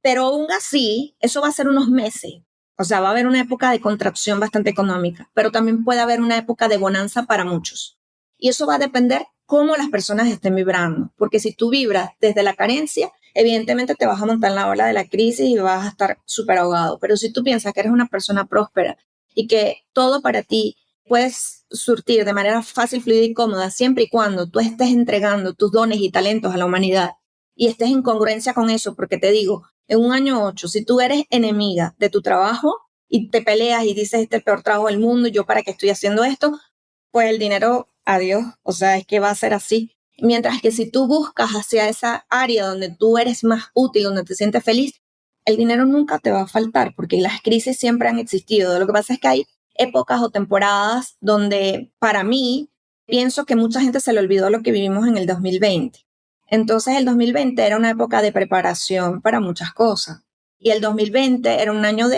Speaker 2: pero aún así, eso va a ser unos meses. O sea, va a haber una época de contracción bastante económica, pero también puede haber una época de bonanza para muchos. Y eso va a depender cómo las personas estén vibrando. Porque si tú vibras desde la carencia, evidentemente te vas a montar en la ola de la crisis y vas a estar súper ahogado. Pero si tú piensas que eres una persona próspera y que todo para ti puedes surtir de manera fácil, fluida y cómoda, siempre y cuando tú estés entregando tus dones y talentos a la humanidad y estés en congruencia con eso, porque te digo, en un año 8, si tú eres enemiga de tu trabajo y te peleas y dices, este es el peor trabajo del mundo, yo para qué estoy haciendo esto, pues el dinero, adiós, o sea, es que va a ser así. Mientras que si tú buscas hacia esa área donde tú eres más útil, donde te sientes feliz, el dinero nunca te va a faltar, porque las crisis siempre han existido. Lo que pasa es que hay épocas o temporadas donde, para mí, pienso que mucha gente se le olvidó lo que vivimos en el 2020. Entonces el 2020 era una época de preparación para muchas cosas. Y el 2020 era un año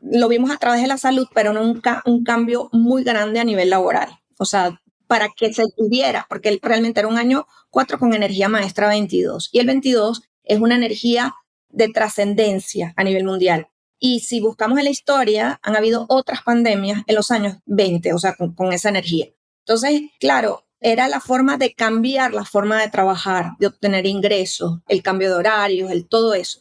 Speaker 2: lo vimos a través de la salud, pero no un cambio muy grande a nivel laboral. O sea, para que se tuviera, porque realmente era un año 4 con energía maestra 22. Y el 22 es una energía de trascendencia a nivel mundial. Y si buscamos en la historia, han habido otras pandemias en los años 20, o sea, con esa energía. Entonces, claro, era la forma de cambiar la forma de trabajar, de obtener ingresos, el cambio de horarios, todo eso.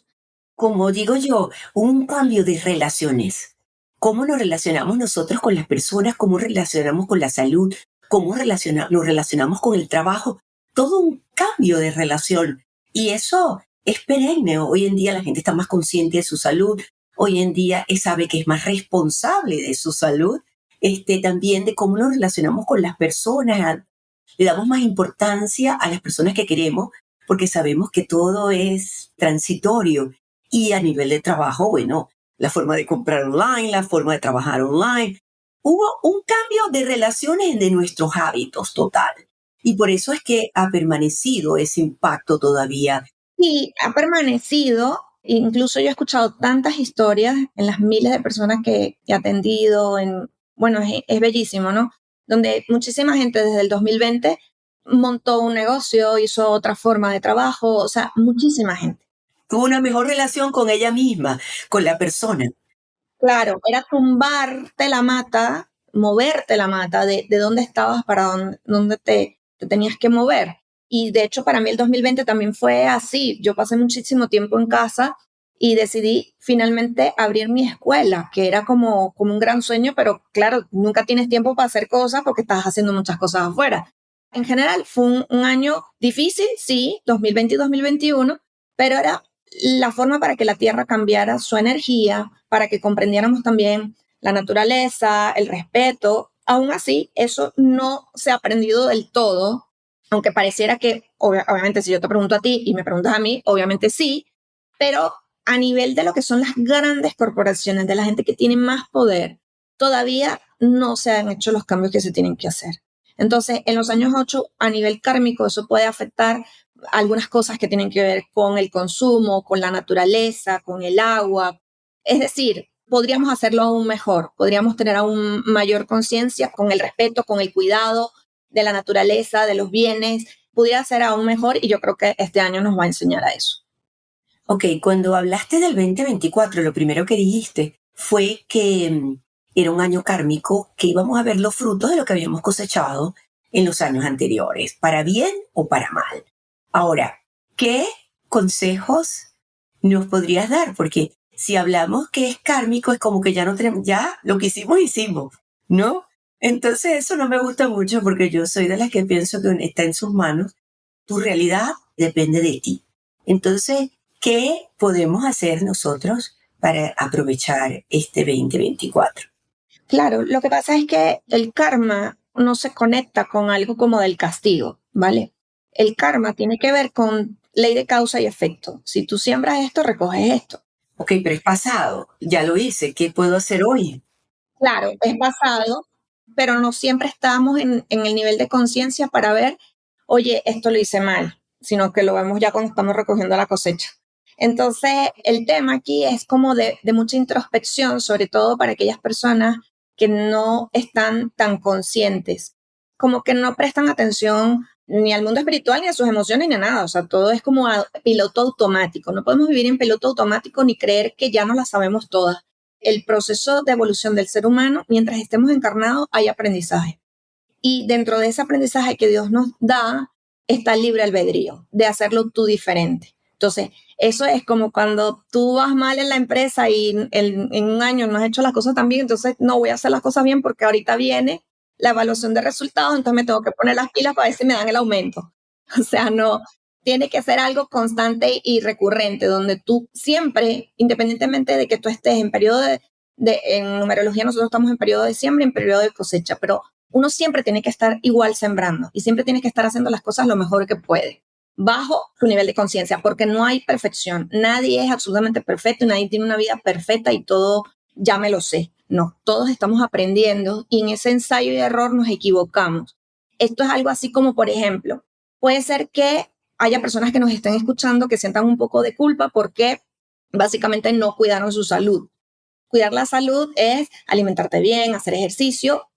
Speaker 1: Como digo yo, un cambio de relaciones. ¿Cómo nos relacionamos nosotros con las personas? ¿Cómo relacionamos con la salud? ¿Cómo nos relacionamos con el trabajo? Todo un cambio de relación. Y eso es perenne. Hoy en día la gente está más consciente de su salud. Hoy en día sabe que es más responsable de su salud. También de cómo nos relacionamos con las personas. Le damos más importancia a las personas que queremos porque sabemos que todo es transitorio. Y a nivel de trabajo, bueno, la forma de comprar online, la forma de trabajar online. Hubo un cambio de relaciones de nuestros hábitos total. Y por eso es que ha permanecido ese impacto todavía.
Speaker 2: Y ha permanecido, incluso yo he escuchado tantas historias en las miles de personas que he atendido, bueno, es bellísimo, ¿no? Donde muchísima gente desde el 2020 montó un negocio, hizo otra forma de trabajo, o sea, muchísima gente.
Speaker 1: Tuvo una mejor relación con ella misma, con la persona.
Speaker 2: Claro, era tumbarte la mata, moverte la mata de dónde estabas para dónde te tenías que mover. Y de hecho, para mí el 2020 también fue así. Yo pasé muchísimo tiempo en casa y decidí finalmente abrir mi escuela, que era como un gran sueño, pero claro, nunca tienes tiempo para hacer cosas porque estás haciendo muchas cosas afuera. En general, fue un año difícil, sí, 2020 y 2021, pero era la forma para que la Tierra cambiara su energía, para que comprendiéramos también la naturaleza, el respeto. Aún así, eso no se ha aprendido del todo aunque pareciera que, obviamente, si yo te pregunto a ti y me preguntas a mí, obviamente sí, pero a nivel de lo que son las grandes corporaciones, de la gente que tiene más poder, todavía no se han hecho los cambios que se tienen que hacer. Entonces, en los años 8, a nivel kármico, eso puede afectar algunas cosas que tienen que ver con el consumo, con la naturaleza, con el agua. Es decir, podríamos hacerlo aún mejor, podríamos tener aún mayor conciencia con el respeto, con el cuidado de la naturaleza, de los bienes, pudiera ser aún mejor y yo creo que este año nos va a enseñar a eso.
Speaker 1: Ok, cuando hablaste del 2024, lo primero que dijiste fue que era un año kármico, que íbamos a ver los frutos de lo que habíamos cosechado en los años anteriores, para bien o para mal. Ahora, ¿qué consejos nos podrías dar? Porque si hablamos que es kármico, es como que ya no tenemos, ya lo que hicimos, ¿no? Entonces eso no me gusta mucho porque yo soy de las que pienso que está en sus manos. Tu realidad depende de ti. Entonces, ¿qué podemos hacer nosotros para aprovechar este 2024?
Speaker 2: Claro, lo que pasa es que el karma no se conecta con algo como del castigo, ¿vale? El karma tiene que ver con ley de causa y efecto. Si tú siembras esto, recoges esto.
Speaker 1: Ok, pero es pasado, ya lo hice, ¿qué puedo hacer hoy?
Speaker 2: Claro, es basado, pero no siempre estamos en el nivel de conciencia para ver, oye, esto lo hice mal, sino que lo vemos ya cuando estamos recogiendo la cosecha. Entonces, el tema aquí es como de mucha introspección, sobre todo para aquellas personas que no están tan conscientes, como que no prestan atención ni al mundo espiritual, ni a sus emociones, ni a nada. O sea, todo es como piloto automático. No podemos vivir en piloto automático ni creer que ya no la sabemos todas. El proceso de evolución del ser humano, mientras estemos encarnados, hay aprendizaje. Y dentro de ese aprendizaje que Dios nos da, está el libre albedrío de hacerlo tú diferente. Entonces, eso es como cuando tú vas mal en la empresa y en un año no has hecho las cosas tan bien, entonces no voy a hacer las cosas bien porque ahorita viene la evaluación de resultados, entonces me tengo que poner las pilas para ver si me dan el aumento. O sea, no, tiene que ser algo constante y recurrente, donde tú siempre, independientemente de que tú estés en periodo en numerología nosotros estamos en periodo de siembra y en periodo de cosecha, pero uno siempre tiene que estar igual sembrando y siempre tiene que estar haciendo las cosas lo mejor que puede, bajo su nivel de conciencia, porque no hay perfección. Nadie es absolutamente perfecto y nadie tiene una vida perfecta y todo ya me lo sé. No, todos estamos aprendiendo y en ese ensayo y error nos equivocamos. Esto es algo así como, por ejemplo, puede ser que haya personas que nos estén escuchando que sientan un poco de culpa porque básicamente no cuidaron su salud. Cuidar la salud es alimentarte bien, hacer ejercicio,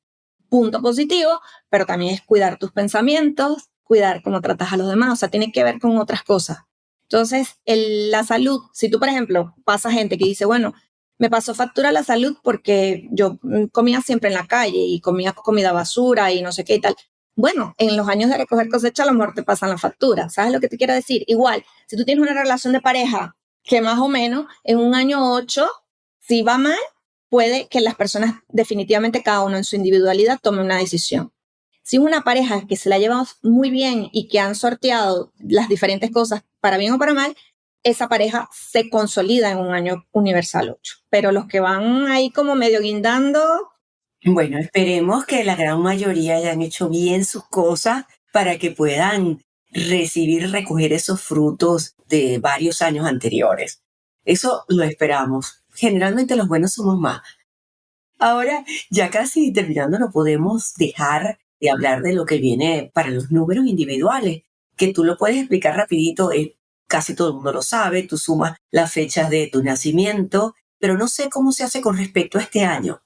Speaker 2: punto positivo, pero también es cuidar tus pensamientos, cuidar cómo tratas a los demás, o sea, tiene que ver con otras cosas. Entonces, la salud, si tú, por ejemplo, pasa gente que dice, bueno, me pasó factura la salud porque yo comía siempre en la calle y comía comida basura y no sé qué y tal. Bueno, en los años de recoger cosecha a lo mejor te pasan la factura, ¿sabes lo que te quiero decir? Igual, si tú tienes una relación de pareja que más o menos en un año 8, si va mal, puede que las personas definitivamente cada uno en su individualidad tome una decisión. Si es una pareja que se la lleva muy bien y que han sorteado las diferentes cosas para bien o para mal, esa pareja se consolida en un año universal 8. Pero los que van ahí como medio guindando,
Speaker 1: Bueno, esperemos que la gran mayoría hayan hecho bien sus cosas para que puedan recibir y recoger esos frutos de varios años anteriores. Eso lo esperamos. Generalmente los buenos somos más. Ahora, ya casi terminando, no podemos dejar de hablar de lo que viene para los números individuales, que tú lo puedes explicar rapidito, casi todo el mundo lo sabe, tú sumas las fechas de tu nacimiento, pero no sé cómo se hace con respecto a este año.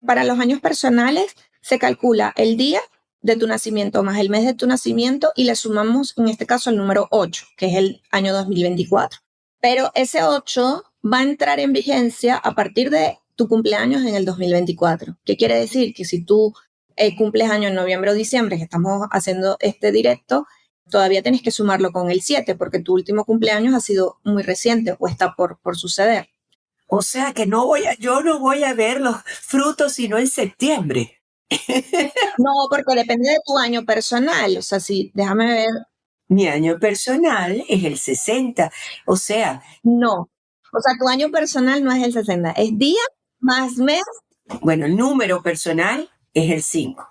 Speaker 2: para los años personales se calcula el día de tu nacimiento más el mes de tu nacimiento y le sumamos en este caso el número 8, que es el año 2024. Pero ese 8 va a entrar en vigencia a partir de tu cumpleaños en el 2024. ¿Qué quiere decir? Que si tú cumples año en noviembre o diciembre, que estamos haciendo este directo, todavía tienes que sumarlo con el 7 porque tu último cumpleaños ha sido muy reciente o está por suceder.
Speaker 1: O sea que yo no voy a ver los frutos sino en septiembre.
Speaker 2: No, porque depende de tu año personal. O sea, sí, déjame ver.
Speaker 1: Mi año personal es el 60. O sea,
Speaker 2: No. O sea, tu año personal no es el 60, es día más mes.
Speaker 1: bueno, el número personal es el 5.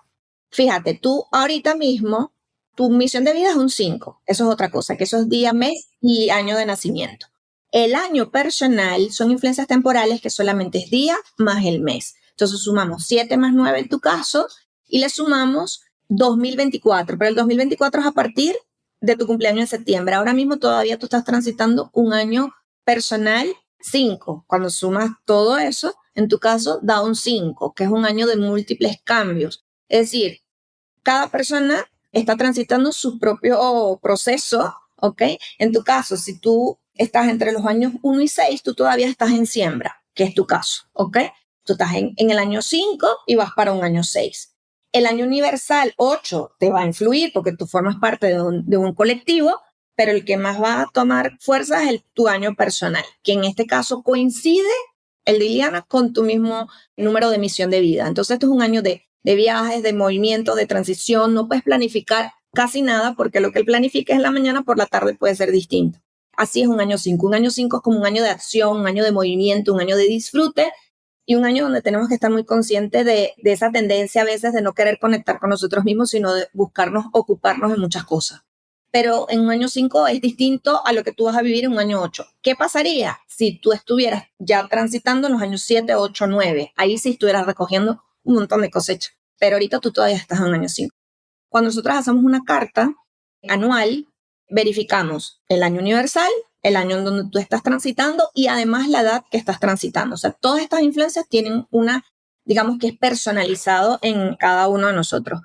Speaker 2: Fíjate, tú ahorita mismo Tu misión de vida es un 5. Eso es otra cosa, que eso es día, mes y año de nacimiento. El año personal son influencias temporales que solamente es día más el mes. Entonces sumamos 7 más 9 en tu caso y le sumamos 2024, pero el 2024 es a partir de tu cumpleaños en septiembre. Ahora mismo todavía tú estás transitando un año personal 5. Cuando sumas todo eso, en tu caso da un 5, que es un año de múltiples cambios. Es decir, cada persona está transitando su propio proceso, ¿ok? En tu caso, si tú estás entre los años 1 y 6, tú todavía estás en siembra, que es tu caso, ¿ok? Tú estás en el año 5 y vas para un año 6. El año universal 8 te va a influir porque tú formas parte de un colectivo, pero el que más va a tomar fuerza es tu año personal, que en este caso coincide el de Iliana con tu mismo número de misión de vida. Entonces, esto es un año de viajes, de movimiento, de transición. No puedes planificar casi nada porque lo que él planifica en la mañana, por la tarde puede ser distinto. Así es un año 5. Un año 5 es como un año de acción, un año de movimiento, un año de disfrute y un año donde tenemos que estar muy conscientes de esa tendencia a veces de no querer conectar con nosotros mismos, sino de buscarnos, ocuparnos en muchas cosas. Pero en un año 5 es distinto a lo que tú vas a vivir en un año 8. ¿Qué pasaría si tú estuvieras ya transitando en los años 7, 8, 9? Ahí sí estuvieras recogiendo un montón de cosecha. Pero ahorita tú todavía estás en un año 5. Cuando nosotros hacemos una carta anual, verificamos el año universal, el año en donde tú estás transitando y además la edad que estás transitando. O sea, todas estas influencias tienen una, digamos que es personalizado en cada uno de nosotros.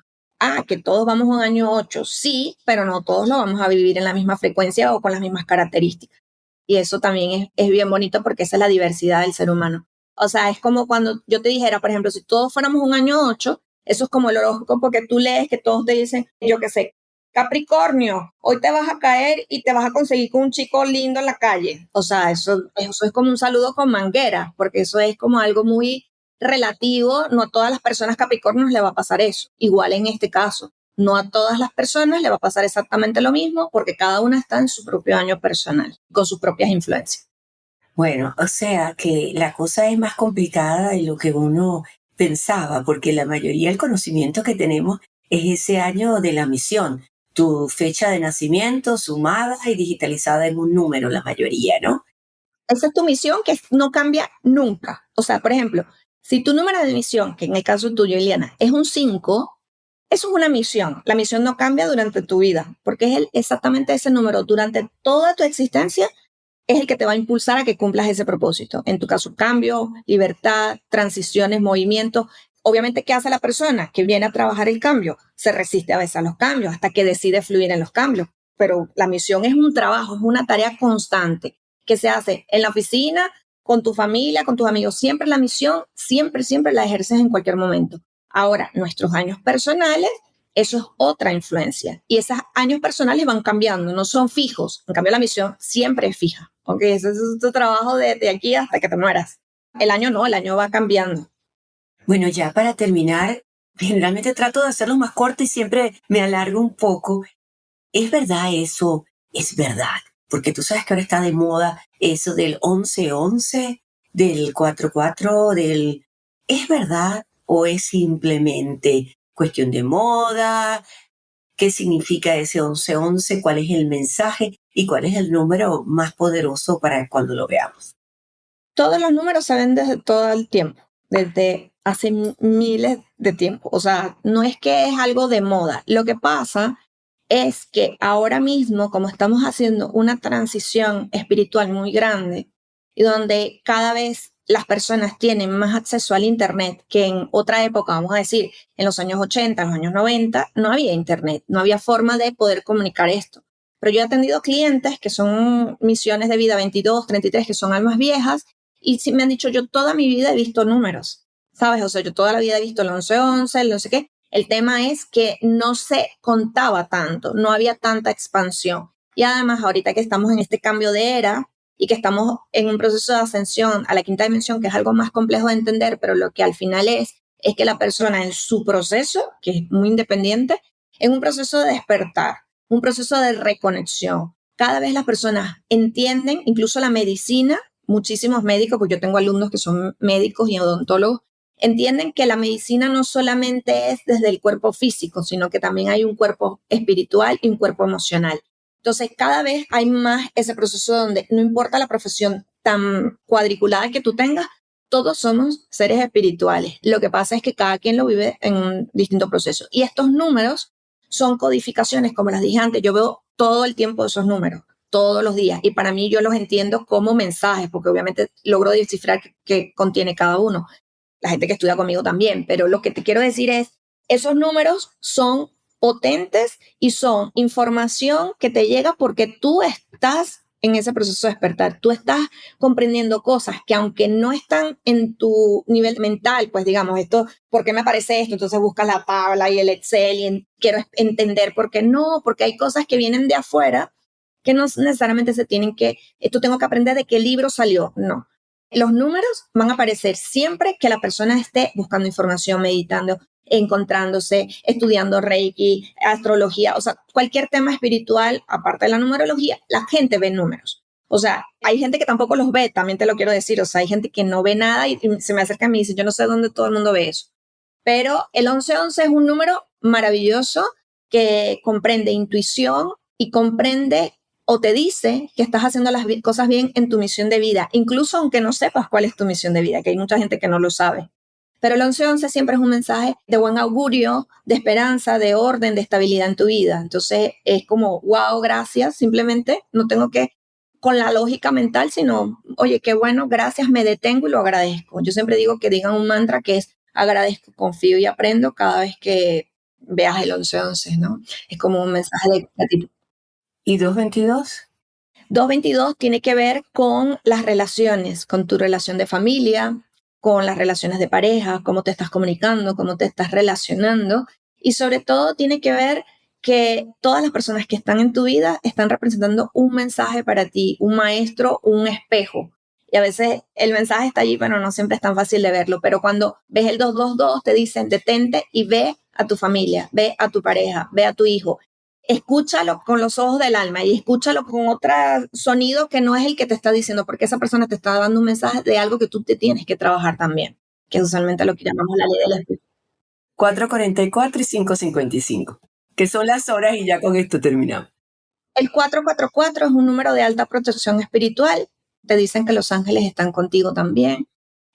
Speaker 2: Que todos vamos a un año 8, sí, pero no todos lo vamos a vivir en la misma frecuencia o con las mismas características. Y eso también es bien bonito porque esa es la diversidad del ser humano. O sea, es como cuando yo te dijera, por ejemplo, si todos fuéramos un año 8, eso es como el horóscopo porque tú lees que todos te dicen, yo qué sé, Capricornio, hoy te vas a caer y te vas a conseguir con un chico lindo en la calle. O sea, eso es como un saludo con manguera, porque eso es como algo muy relativo. No a todas las personas Capricornios le va a pasar eso. Igual en este caso, no a todas las personas le va a pasar exactamente lo mismo, porque cada una está en su propio año personal, con sus propias influencias.
Speaker 1: Bueno, o sea que la cosa es más complicada de lo que uno pensaba, porque la mayoría del conocimiento que tenemos es ese año de la misión, tu fecha de nacimiento sumada y digitalizada en un número, la mayoría, ¿no?
Speaker 2: Esa es tu misión que no cambia nunca. O sea, por ejemplo, si tu número de misión, que en el caso tuyo, Eliana, es un 5, eso es una misión. La misión no cambia durante tu vida, porque es exactamente ese número. Durante toda tu existencia es el que te va a impulsar a que cumplas ese propósito. En tu caso, cambio, libertad, transiciones, movimientos. Obviamente, ¿qué hace la persona que viene a trabajar el cambio? Se resiste a veces a los cambios hasta que decide fluir en los cambios. Pero la misión es un trabajo, es una tarea constante que se hace en la oficina, con tu familia, con tus amigos. Siempre la misión, siempre, siempre la ejerces en cualquier momento. Ahora, nuestros años personales, eso es otra influencia. Y esos años personales van cambiando, no son fijos. En cambio, la misión siempre es fija. ¿Ok? Ese es tu trabajo de aquí hasta que te mueras. El año no, el año va cambiando.
Speaker 1: Bueno, ya para terminar, generalmente trato de hacerlo más corto y siempre me alargo un poco. ¿Es verdad eso? Es verdad. Porque tú sabes que ahora está de moda eso del 11-11, del 4-4, del... ¿Es verdad o es simplemente cuestión de moda? ¿Qué significa ese 11-11? ¿Cuál es el mensaje? ¿Y cuál es el número más poderoso para cuando lo veamos?
Speaker 2: Todos los números se ven desde todo el tiempo, desde hace miles de tiempo. O sea, no es que es algo de moda. Lo que pasa es que ahora mismo, como estamos haciendo una transición espiritual muy grande y donde cada vez las personas tienen más acceso al Internet que en otra época, vamos a decir, en los años 80, en los años 90, no había Internet, no había forma de poder comunicar esto. Pero yo he atendido clientes que son misiones de vida 22, 33, que son almas viejas, y sí me han dicho, yo toda mi vida he visto números, ¿sabes? O sea, yo toda la vida he visto el 11-11, el no sé qué. El tema es que no se contaba tanto, no había tanta expansión. Y además, ahorita que estamos en este cambio de era y que estamos en un proceso de ascensión a la quinta dimensión, que es algo más complejo de entender, pero lo que al final es que la persona en su proceso, que es muy independiente, en un proceso de despertar, un proceso de reconexión. Cada vez las personas entienden, incluso la medicina, muchísimos médicos, porque yo tengo alumnos que son médicos y odontólogos, entienden que la medicina no solamente es desde el cuerpo físico, sino que también hay un cuerpo espiritual y un cuerpo emocional. Entonces, cada vez hay más ese proceso donde no importa la profesión tan cuadriculada que tú tengas, todos somos seres espirituales. Lo que pasa es que cada quien lo vive en un distinto proceso. Y estos números son codificaciones, como las dije antes, yo veo todo el tiempo esos números, todos los días, y para mí yo los entiendo como mensajes, porque obviamente logro descifrar qué contiene cada uno. La gente que estudia conmigo también, pero lo que te quiero decir es, esos números son potentes y son información que te llega porque tú estás en ese proceso de despertar. Tú estás comprendiendo cosas que aunque no están en tu nivel mental, pues digamos, esto, ¿por qué me aparece esto? Entonces buscas la tabla y el Excel y quiero entender por qué no, porque hay cosas que vienen de afuera que no necesariamente se tienen que, esto tengo que aprender de qué libro salió, no. Los números van a aparecer siempre que la persona esté buscando información, meditando, encontrándose, estudiando Reiki, astrología, o sea, cualquier tema espiritual, aparte de la numerología, la gente ve números. O sea, hay gente que tampoco los ve, también te lo quiero decir, o sea, hay gente que no ve nada y se me acerca a mí y dice, yo no sé dónde todo el mundo ve eso. Pero el 1111 es un número maravilloso que comprende intuición y comprende o te dice que estás haciendo las cosas bien en tu misión de vida, incluso aunque no sepas cuál es tu misión de vida, que hay mucha gente que no lo sabe. Pero el 1111 siempre es un mensaje de buen augurio, de esperanza, de orden, de estabilidad en tu vida. Entonces es como, wow, gracias, simplemente no tengo que con la lógica mental, sino, oye, qué bueno, gracias, me detengo y lo agradezco. Yo siempre digo que digan un mantra que es agradezco, confío y aprendo cada vez que veas el 1111, ¿no? Es como un mensaje de gratitud.
Speaker 1: ¿Y 222?
Speaker 2: 222 tiene que ver con las relaciones, con tu relación de familia, con las relaciones de pareja, cómo te estás comunicando, cómo te estás relacionando y sobre todo tiene que ver que todas las personas que están en tu vida están representando un mensaje para ti, un maestro, un espejo. Y a veces el mensaje está allí, pero no siempre es tan fácil de verlo. Pero cuando ves el 222 te dicen detente y ve a tu familia, ve a tu pareja, ve a tu hijo, escúchalo con los ojos del alma y escúchalo con otro sonido que no es el que te está diciendo, porque esa persona te está dando un mensaje de algo que tú te tienes que trabajar también, que es usualmente lo que llamamos la ley del espíritu.
Speaker 1: 444 y 555, que son las horas y ya con esto terminamos.
Speaker 2: El 444 es un número de alta protección espiritual. Te dicen que los ángeles están contigo también.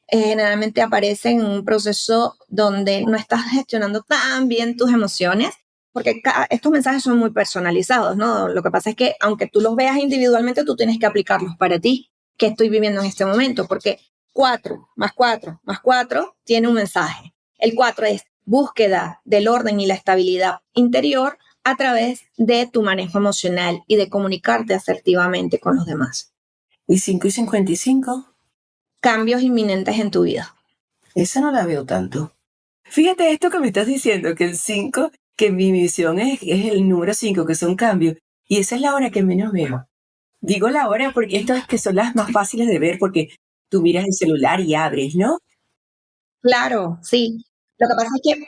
Speaker 2: Generalmente aparece en un proceso donde no estás gestionando tan bien tus emociones, porque estos mensajes son muy personalizados, ¿no? Lo que pasa es que aunque tú los veas individualmente, tú tienes que aplicarlos para ti, que estoy viviendo en este momento, porque 4 más 4 más 4 tiene un mensaje. El 4 es búsqueda del orden y la estabilidad interior a través de tu manejo emocional y de comunicarte asertivamente con los demás.
Speaker 1: ¿Y 5 y 55?
Speaker 2: Cambios inminentes en tu vida.
Speaker 1: Esa no la veo tanto. Fíjate esto que me estás diciendo, que el 5, que mi misión es el número 5, que son cambios, y esa es la hora que menos veo. Digo la hora porque estas que son las más fáciles de ver porque tú miras el celular y abres, ¿no?
Speaker 2: Claro, sí. Lo que pasa es que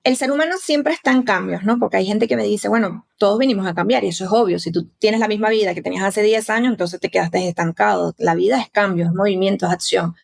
Speaker 2: el ser humano siempre está en cambios, ¿no? Porque hay gente que me dice, bueno, todos venimos a cambiar y eso es obvio. Si tú tienes la misma vida que tenías hace 10 años, entonces te quedaste estancado. La vida es cambio, es movimiento, es acción.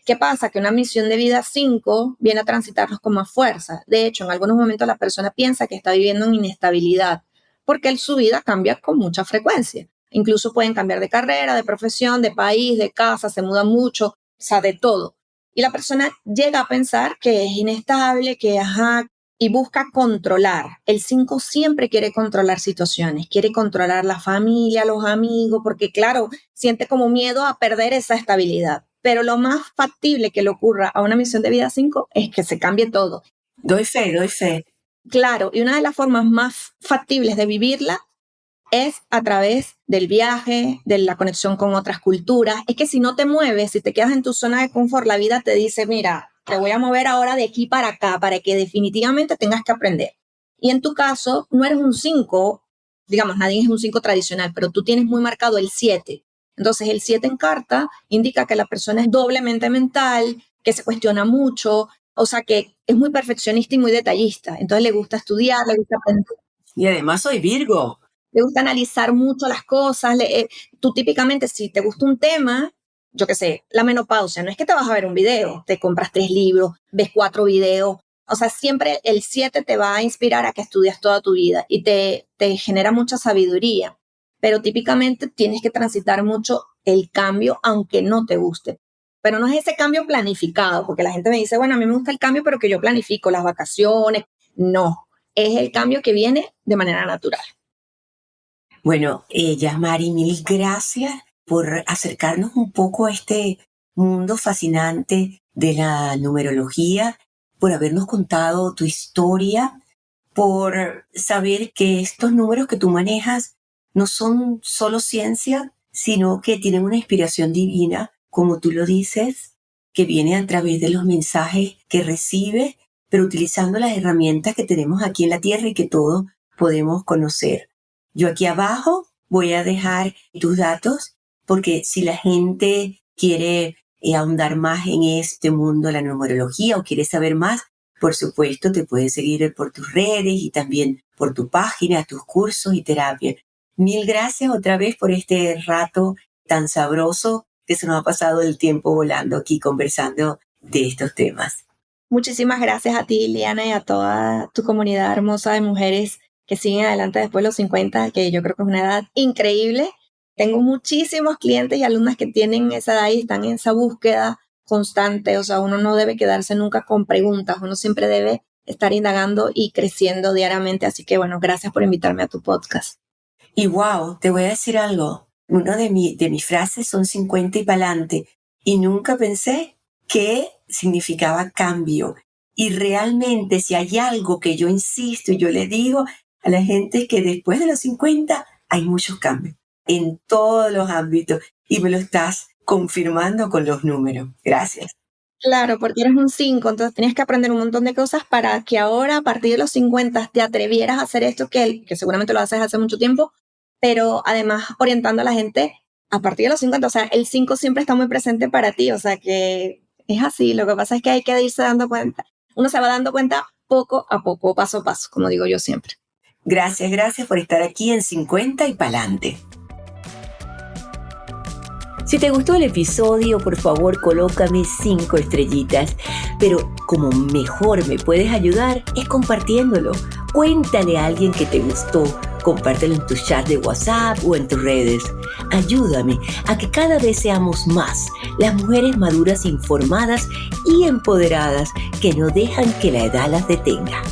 Speaker 2: ¿Qué pasa? Que una misión de vida 5 viene a transitarlos con más fuerza. De hecho, en algunos momentos la persona piensa que está viviendo en inestabilidad porque su vida cambia con mucha frecuencia. Incluso pueden cambiar de carrera, de profesión, de país, de casa, se mudan mucho, o sea, de todo. Y la persona llega a pensar que es inestable, que ajá, y busca controlar. El 5 siempre quiere controlar situaciones, quiere controlar la familia, los amigos, porque claro, siente como miedo a perder esa estabilidad. Pero lo más factible que le ocurra a una misión de vida 5 es que se cambie todo.
Speaker 1: Doy fe, doy fe.
Speaker 2: Claro, y una de las formas más factibles de vivirla es a través del viaje, de la conexión con otras culturas. Es que si no te mueves, si te quedas en tu zona de confort, la vida te dice, mira, te voy a mover ahora de aquí para acá para que definitivamente tengas que aprender. Y en tu caso, no eres un 5, digamos, nadie es un 5 tradicional, pero tú tienes muy marcado el 7. Entonces, el 7 en carta indica que la persona es doblemente mental, que se cuestiona mucho, o sea, que es muy perfeccionista y muy detallista. Entonces, le gusta estudiar, le gusta aprender.
Speaker 1: Y además soy Virgo.
Speaker 2: Le gusta analizar mucho las cosas. Tú típicamente, si te gusta un tema, yo qué sé, la menopausia, no es que te vas a ver un video, te compras 3 libros, ves 4 videos, o sea, siempre el 7 te va a inspirar a que estudias toda tu vida y te genera mucha sabiduría, pero típicamente tienes que transitar mucho el cambio aunque no te guste. Pero no es ese cambio planificado, porque la gente me dice, bueno, a mí me gusta el cambio, pero que yo planifico las vacaciones. No, es el cambio que viene de manera natural.
Speaker 1: Bueno, Yasmari, mil gracias por acercarnos un poco a este mundo fascinante de la numerología, por habernos contado tu historia, por saber que estos números que tú manejas no son solo ciencia, sino que tienen una inspiración divina, como tú lo dices, que viene a través de los mensajes que recibes, pero utilizando las herramientas que tenemos aquí en la Tierra y que todos podemos conocer. Yo aquí abajo voy a dejar tus datos porque si la gente quiere ahondar más en este mundo de la numerología o quiere saber más, por supuesto te puedes seguir por tus redes y también por tu página, tus cursos y terapia. Mil gracias otra vez por este rato tan sabroso que se nos ha pasado el tiempo volando aquí conversando de estos temas.
Speaker 2: Muchísimas gracias a ti, Liliana, y a toda tu comunidad hermosa de mujeres que siguen adelante después de los 50, que yo creo que es una edad increíble. Tengo muchísimos clientes y alumnas que tienen esa edad y están en esa búsqueda constante. O sea, uno no debe quedarse nunca con preguntas, uno siempre debe estar indagando y creciendo diariamente. Así que, bueno, gracias por invitarme a tu podcast.
Speaker 1: Y wow, te voy a decir algo. Una de mis frases son 50 y pa'lante. Y nunca pensé que significaba cambio. Y realmente si hay algo que yo insisto y yo le digo a la gente es que después de los 50 hay muchos cambios en todos los ámbitos. Y me lo estás confirmando con los números. Gracias.
Speaker 2: Claro, porque eres un 5, entonces tenías que aprender un montón de cosas para que ahora, a partir de los 50, te atrevieras a hacer esto que seguramente lo haces hace mucho tiempo, pero además orientando a la gente a partir de los 50. O sea, el 5 siempre está muy presente para ti, o sea que es así. Lo que pasa es que hay que irse dando cuenta. Uno se va dando cuenta poco a poco, paso a paso, como digo yo siempre.
Speaker 1: Gracias por estar aquí en 50 y pa'lante. Si te gustó el episodio, por favor, colócame 5 estrellitas. Pero como mejor me puedes ayudar es compartiéndolo. Cuéntale a alguien que te gustó. Compártelo en tu chat de WhatsApp o en tus redes. Ayúdame a que cada vez seamos más las mujeres maduras, informadas y empoderadas que no dejan que la edad las detenga.